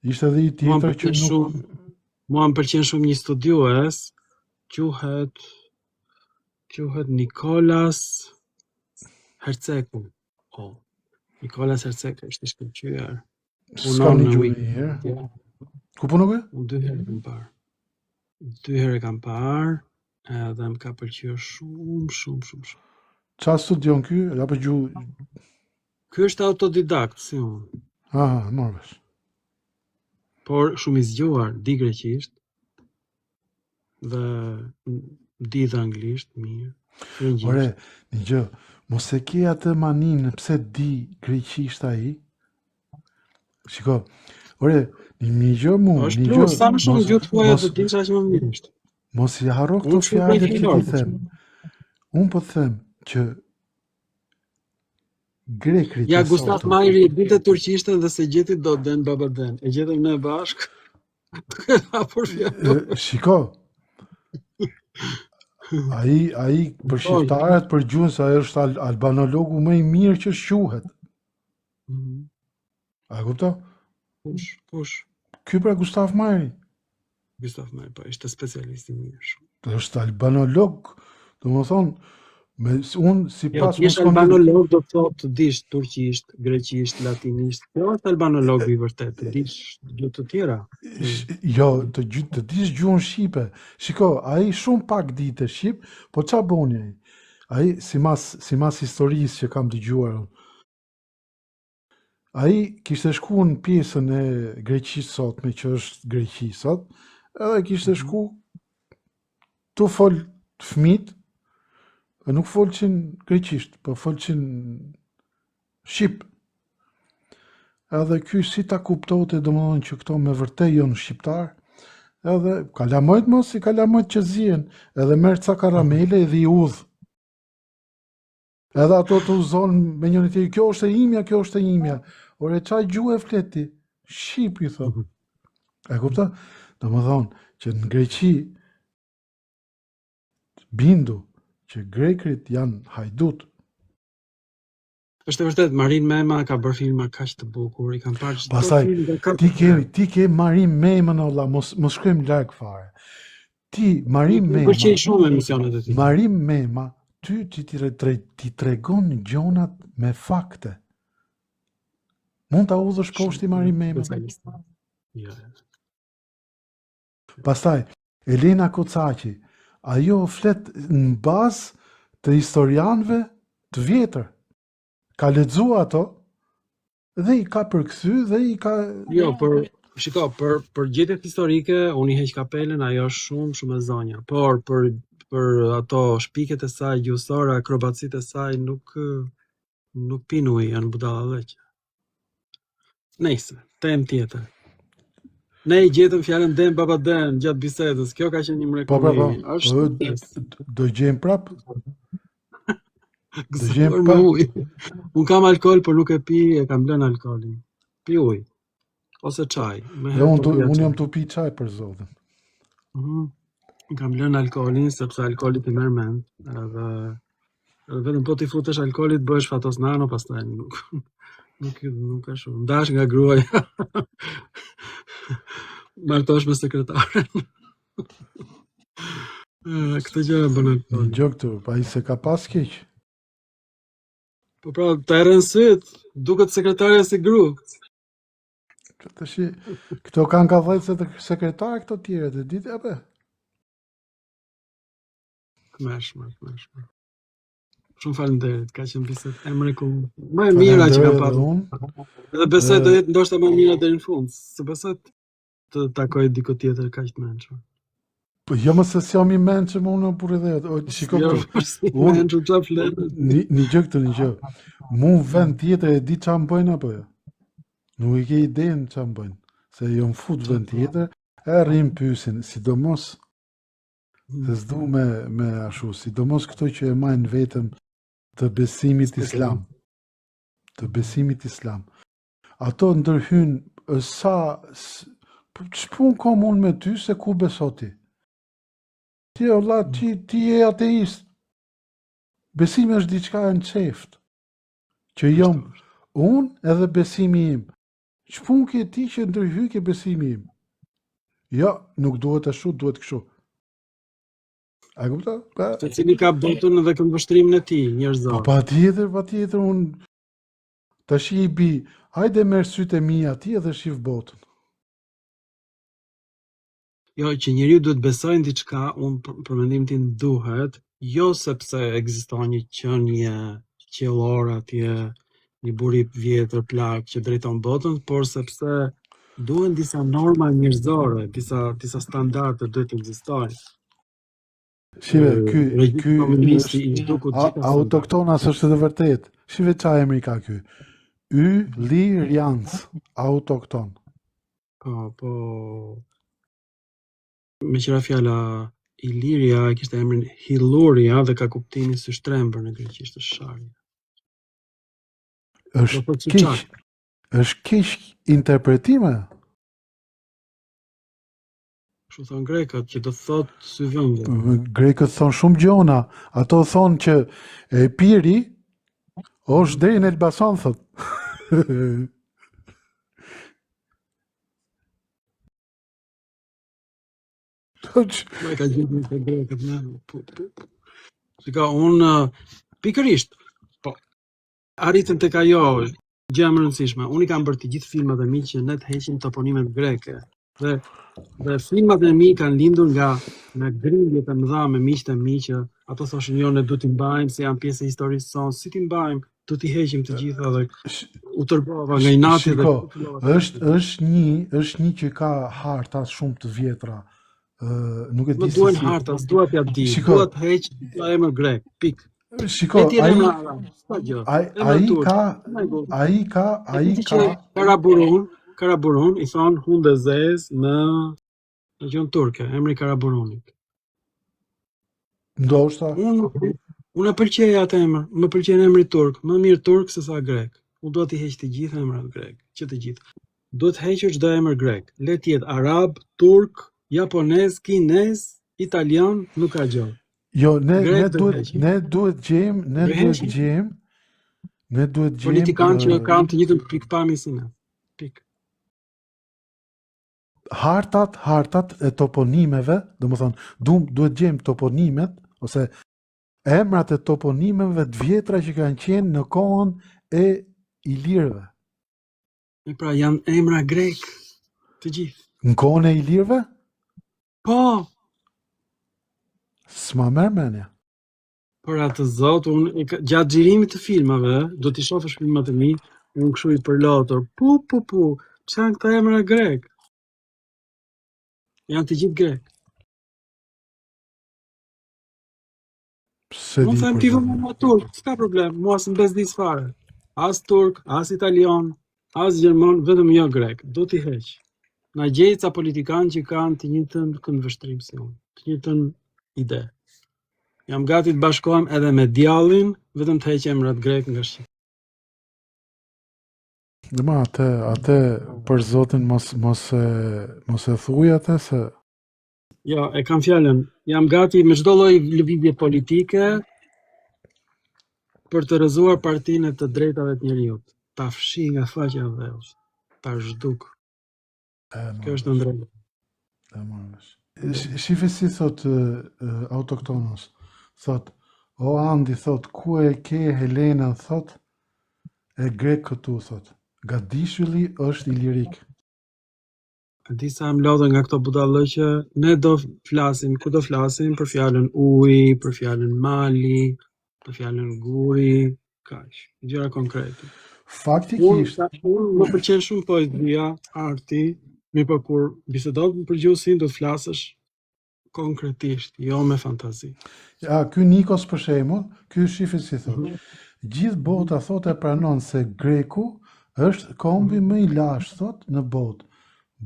Ishte edhe një tjetër që nuk... Mua më pëlqen shumë një studiues, quhet Nikolas Herceku. Nikolas Herceku është i shkëlqyer. S'ka një gjuhë. Ku punon kë? Unë 2 herë kam parë. 2 herë kam parë, edhe më ka pëlqyer shumë. Qa studion ky? Ja për gjuhë... Ky është autodidakt, si unë. Morë vesh. Por shumë i zgjuar, di greqisht, dhe di dhe anglisht, mirë. Ore, një gjë, mos e ke atë maninë, pse di greqisht ai? Shiko, ore, një gjë mu, një gjë... Sa më shumë gjuhë të poja të di që më mirë. Mos i harro këto fjalë që ti them. Unë po them që grekrit... Ja, Gustaf Majri dinte turqishten dhe se gjeti do den Babaden. E gjetëm ne bashk. Shiko, ai për shqiptarët, për gjuhën se ai është albanologu më i mirë që quhet. A kupto? Kush? Ky pra Gustaf Majri. Gustaf Majri, po ishte specialist i mirë shumë. Është albanolog, domethënë, unë si pas... Jo, ti albanolog do të thotë të dish turqisht, greqisht, latinisht. Jo, është albanolog i vërtet, të dish gjuhë të tjera. Jo, të dish gjuhën shqipe. Shiko, ai shumë pak ditë shqip, po qa boni ai? Ai, si mas historisë që kam dëgjuar, ai kishte shku në pjesën e greqisht sot, me që është greqisht sot, edhe kishte shku të fol fëmit, nuk folqin greqisht, po folqin shqip. Edhe ky si ta kuptote, domethënë që këto me vërtet janë shqiptar, edhe kalamojt mos si kalamojt që zihen, edhe merr ca karamele dhe i udh. Edhe ato të uzon me njëri tjetrin, kjo është e imja. Ore çaj gjuhë e fleti? Shqip i thon. E kupton? Domethënë që në Greqi bindu që grekrit janë hajdut. Është e vërtet, Marin Mema ka bërë filma kaq të bukur, i kam parë çdo Pastaj, film nga kapitali. ti ke Marin Memën, olla, mos shkojmë larg fare. Ti, Marin Më Mema, pëlqej shumë emisionet e tij. Marin Mema, ty ti tregon gjonat me fakte. Mund ta udhësh poshtë Marin Memën. Jo. Pastaj, Elena Kocaqi, ajo flet në bazë të historianëve të vjetër. Ka lexuar ato dhe i ka përkthy dhe i ka Jo, për gjetjet historike unë i heq kapelen, ajo është shumë e zonja. Por për ato shpiket e saj gjuhësore, akrobacitë e saj nuk pin ujë, janë budallëq. Nëse, temë tjetër. Ne i gjetëm fjalën dem baba dem gjatë bisedës. Kjo ka qenë një mrekulli. Është do gjejmë prap. gëzuar me ujë. Unë kam alkool, por nuk e pi, e kam lënë alkoolin. Pi ujë. Ose çaj. Unë jam të pi çaj për zotin. Kam lënë alkoolin, sepse alkooli të merr mend. Edhe vetëm po ti futesh alkoolit, bëhesh fatos nano, pastaj nuk ka shumë. Ndash nga gruaja. Martosh me sekretaren. Këtë gjë e bën alkooli. Në gjë këtu, pa i se ka pas keq. Po pra, të erën syt, duket sekretarja si gru. Këto kanë ka dhejtë se të sekretarë këto tjere, dhe ditë, ape? Këmeshme. Shumë falenderit, ka qenë bisedë e mrekullueshme. Më e mira që kam pasur. Edhe besoj do jetë ndoshta më e mira deri në fund. Se besoj të takoj diku tjetër kaq të mençur. Po jo më se si jam i mençëm unë për edhe. Shiko këtu. Një gjë këtu, një gjë. Mu vend tjetër e di çfarë bëjnë apo jo? Nuk i ke idenë çfarë bëjnë. Se jo më fut vend tjetër, e rrim pyesin, sidomos se s'du me ashtu, sidomos këto që e majnë vetëm të besimit islam. Të besimit islam. Ato ndërhyjnë ç'pun kam unë me ty se ku beso ti? Ti Allah, ti je ateist. Besimi është diçka e nçeft. Që jam unë edhe besimi im. Ç'pun ke ti që ndërhyj ke besimi im? Jo, nuk duhet ashtu, duhet kështu. A kupton? Se cili ka botën dhe këmbvështrimin e tij, njerëzor. Po patjetër unë tash i bi, hajde merr sytë e mia ti edhe shif botën. Jo, që njeriu duhet besojë në diçka, unë për mendimin tim duhet, jo sepse ekziston një qenie qiellore atje, një buri vjetër plak që drejton botën, por sepse duhen disa norma njerëzore, disa standarde duhet të ekzistojnë. Shive, ky autoktonas është edhe vërtet. Shive qa emri ka ky? Illyrians, autokton. Po me qira fjala Illyria kishte emrin Hilluria dhe ka kuptimin si shtrembër në greqisht, është sharje. Është keq interpretime. Kështu thon grekët që do thot sy vëndje. Grekët thon shumë gjona, ato thon që e piri është deri në Elbasan thot. Ma ka gjithë të grekët me. Shika, unë pikërisht, po, arritën tek ajo, gjë më rëndësishme. Unë i kam bërë të gjithë filmat e mi që ne të heqim toponimet greke. Dhe filmat e mi kanë lindur nga grindjet e mëdha me miqtë e mi që ato thoshin jo ne duhet t'i mbajmë se janë pjesë e historisë sonë, si t'i mbajmë, do t'i heqim të gjitha dhe u tërgova nga inati dhe është një që ka harta shumë të vjetra. Nuk e di se duhen harta, s'dua t'ja di, dua të heq emër grek, pik. Shiko, ai ka Karaburun i thon hunde zez në gjuhën turke, emri Karaburunit. Ndoshta. Unë pëlqej atë emër, më pëlqen emri turk, më mirë turk se sa grek. Unë dua t'i heq të gjitha emrat grek, që të gjithë. Duhet hequr çdo emër grek. Le të jetë arab, turk, japonez, kinez, italian, nuk ka gjë. Jo, ne duhet gjejmë Ne duhet Politikanë që gjejmë kanë të njëjtën pikpamje si ne. Pik. hartat e toponimeve, domethënë duhet gjejmë toponimet ose emrat e toponimeve të vjetra që kanë qenë në kohën e ilirëve. E pra janë emra grek të gjithë. Në kohën e ilirëve? Po, S'ma merr mendja. për atë zot, unë gjatë xhirimit të filmave, do t'i shohësh filmat e mi, unë kështu i përlotur. Pu, çfarë janë këta emra grek? Janë të gjithë grek. Se Unë di them për ti shembull. vëmë më turk, s'ka problem, mua s'm bezdis fare. As turk, as italian, as gjerman, vetëm jo grek. Do t'i heq. Na gjej ca politikanë që kanë të njëjtën këndvështrim si unë, të njëjtën ide. Jam gati të bashkohem edhe me djallin, vetëm të heq emrat grek nga Shqipëria. Dema atë për zotin mos e thuaj atë se Jo, e kam fjalën. Jam gati me çdo lloj lëvizje politike për të rrëzuar partinë e të drejtave të njerëzit. Ta fshi nga faqja e dhëut. Ta zhduk. Kjo është ndrejtë. e marrësh. Shife si thot autoktonos. Thot, o Andi, thot, ku e ke Helena, thot, e grek këtu, thot. Gadishulli është ilirik. Disa më lodhen nga këto budallë që ne do flasim, ku do flasim për fjalën uji, për fjalën mali, për fjalën guri, kaq, gjëra konkrete. Faktikisht, Unë më pëlqen shumë poezia, arti, mirë po kur bisedon për gjuhësin do të flasësh konkretisht, jo me fantazi. ja, ky Nikos për shembull, ky shife si thot. Gjithë bota thot e pranon se greku është kombi më i lashtë thot në botë,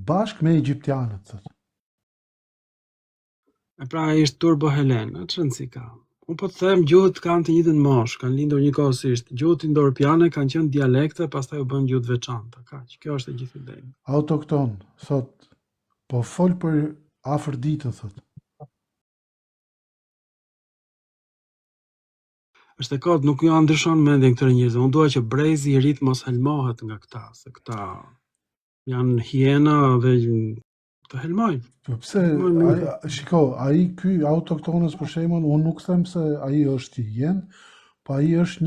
bashkë me egjiptianët thot. E pra ishtë Turbo Helen, atë rëndësi ka. Unë po të them gjuhët kanë të njëjtën moshë, kanë lindur njëkohësisht. Gjuhët indo-europiane kanë qenë dialekte, pastaj u bën gjuhë veçanta, kaq. Kjo është e gjithë ideja. Autokton, thot, po fol për Afërditën thot. Është e kot, nuk ju ndryshon mendjen këtyre njerëzve. Unë dua që brezi i rit mos helmohet nga këta, se këta janë hiena dhe të helmojnë. Po pse shiko, ai ky autoktonës për shembull, unë nuk them se ai është hien, po ai është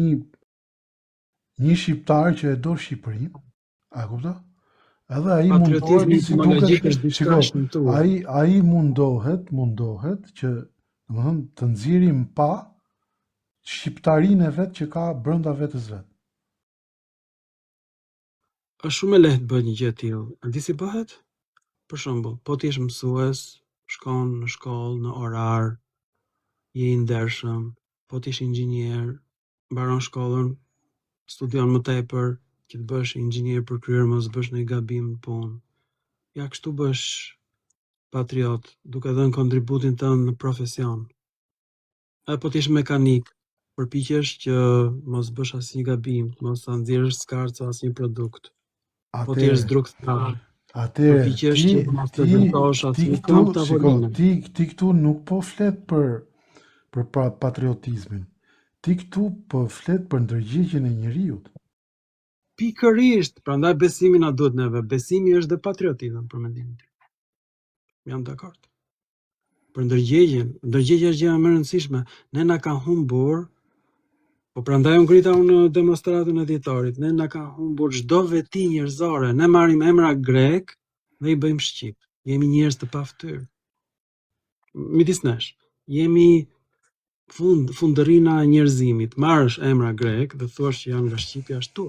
një shqiptar që e do Shqipërinë. A kupton? Edhe ai Patriotizmi etimologjik është diçka shiko, shëmtuar. ai mundohet që domethënë të nxjerrim pa shqiptarinë e vet që ka brenda vetes vet. Është shumë e lehtë bëhet një gjë e tillë. A di si bëhet? Për shembull, po ti je mësues, shkon në shkollë, në orar, je i ndershëm, po ti je inxhinier, mbaron shkollën, studion më tepër, që të bësh inxhinier për kryer mos bësh ndonjë gabim në punë. Ja kështu bësh patriot, duke dhënë kontributin tënd në profesion. E po ti je mekanik, përpiqesh që mos bësh asnjë gabim, mos ta nxjerrësh skarca asnjë produkt. Po ti je zdrugtar. Atëre, Përpiqesh që mos të dërtosh asnjë këmbë tavoline. Ti këtu nuk po flet për patriotizmin. Ti këtu po flet për ndërgjegjen e njeriu. Pikërisht, prandaj besimi na duhet neve. Besimi është dhe patriotizëm për mendimin tim. Jam dakord. Për ndërgjegja është gjëja më e rëndësishme. Ne na ka humbur, po prandaj u ngrita unë në demonstratën e dhjetorit. Ne na ka humbur çdo veti njerëzore. Ne marrim emra grek dhe i bëjmë shqip. Jemi njerëz të paftyr. Midis nesh, jemi fundërrina e njerëzimit. Marrësh emra grek dhe thuash që janë nga Shqipja ashtu.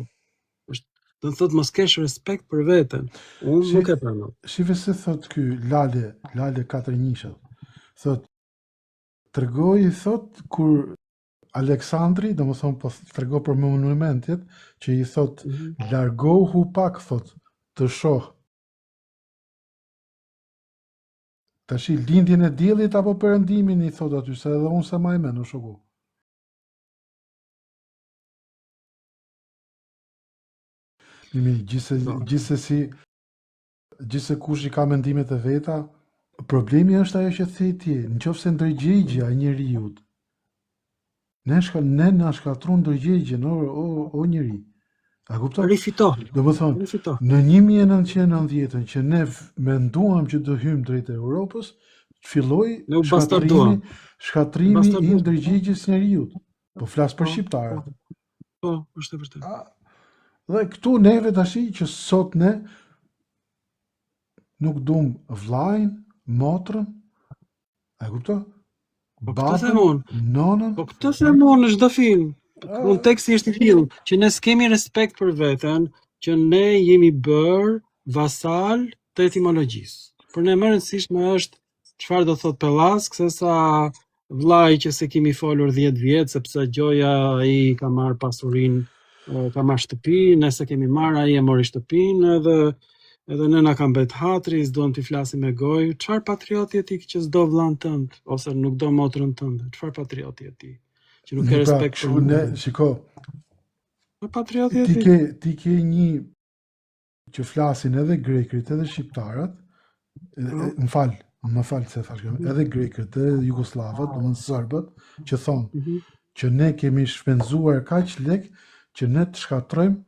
Do të thotë mos kesh respekt për veten. Unë nuk e pranoj. Shive se thot ky Lale Katërnjisha. Thot tregoi thot kur Aleksandri, domethënë po tregoi për monumentet që i thot largohu pak thot të shoh. Tash lindjen e diellit apo perëndimin i thot aty se edhe unë se më e mend në shoku. Mimi, gjithse kush i ka mendimet e veta, problemi është ajo që thej ti, nëse ndërgjegja e njeriu Ne na shkatrun ndërgjegjen, o njeri. A kupton? Rifito. Do më thonë, Rifito. në 1990 që ne menduam që do hymë drejt Europës, filloi Ne u bastarduam. shkatrimi i ndërgjegjes njeriut. Po flas për shqiptarët. Po, është e vërtetë. Dhe këtu neve tashi që sot ne nuk dum vllajën, motrën, a kupton? Po këtë them unë. Nonën. Po këtë them unë në çdo film. Konteksti është i tillë që ne s'kemi respekt për veten, që ne jemi bër vasal të etimologjisë. Për ne më rëndësishme është çfarë do thot Pellask sesa vllai që se kemi folur 10 vjet sepse Gjoja ai ka marr pasurinë, ka marr shtëpinë, ne se kemi marr, ai e mori shtëpinë edhe nëna ka mbet hatri, s'duam t'i flasim me gojë. Çfarë patrioti je ti që s'do vllan tënd ose nuk do motrën tënde? Çfarë patrioti je ti? Që nuk ke respekt për ne, shiko. Patrioti je ti. Ti ke një që flasin edhe grekrit, edhe shqiptarët, më fal se thash, edhe grekët, edhe jugoslavët, domethënë serbët, që thonë që ne kemi shpenzuar kaq lek që ne të shkatrojmë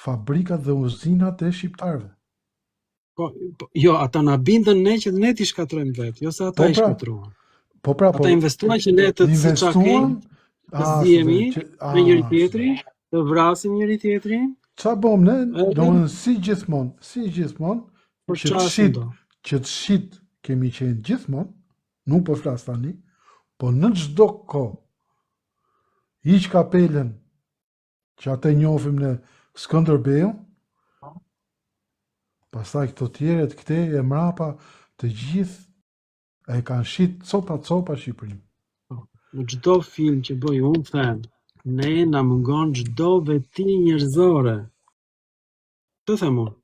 fabrikat dhe uzinat e shqiptarëve. Jo, ata na bindën ne që ne t'i shkatrojmë vetë, jo se ata i shkatruan. Ata investuan që ne të siçakim, të zihemi me njëri tjetrin, të vrasim njëri tjetrin. Qa bom ne, domethënë si gjithmonë, që të shit kemi qenë gjithmonë, nuk po flas tani, po në çdo kohë hiq kapelen që atë njohim në Skënderbeun, pastaj këto tjerët këte e mrapa të gjithë e kanë shit copa Shqipërinë. Në çdo film që bëj unë them, ne na mungon çdo veti njerëzore. Të them unë,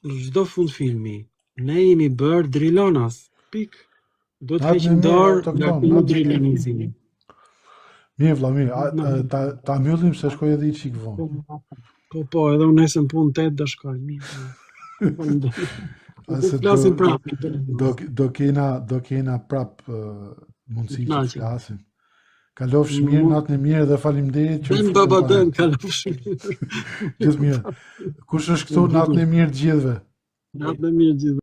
në çdo fund filmi, ne jemi bërë drilonas. Pik. Do të heqim dorë nga ky drilonizim. Mirë vlla, mirë, ta mbyllim se shkoj edhe i çik vonë. Po, edhe unë nesër në punë 8 do shkoj. Mirë. Flasim prapë. Do kena prap mundësi të flasim. Kalofsh mirë, natën e mirë dhe faleminderit që Den baba den, kalofsh mirë. Gjithë mirë. Kush është këtu natën e mirë të gjithëve? Natën e mirë të gjithëve.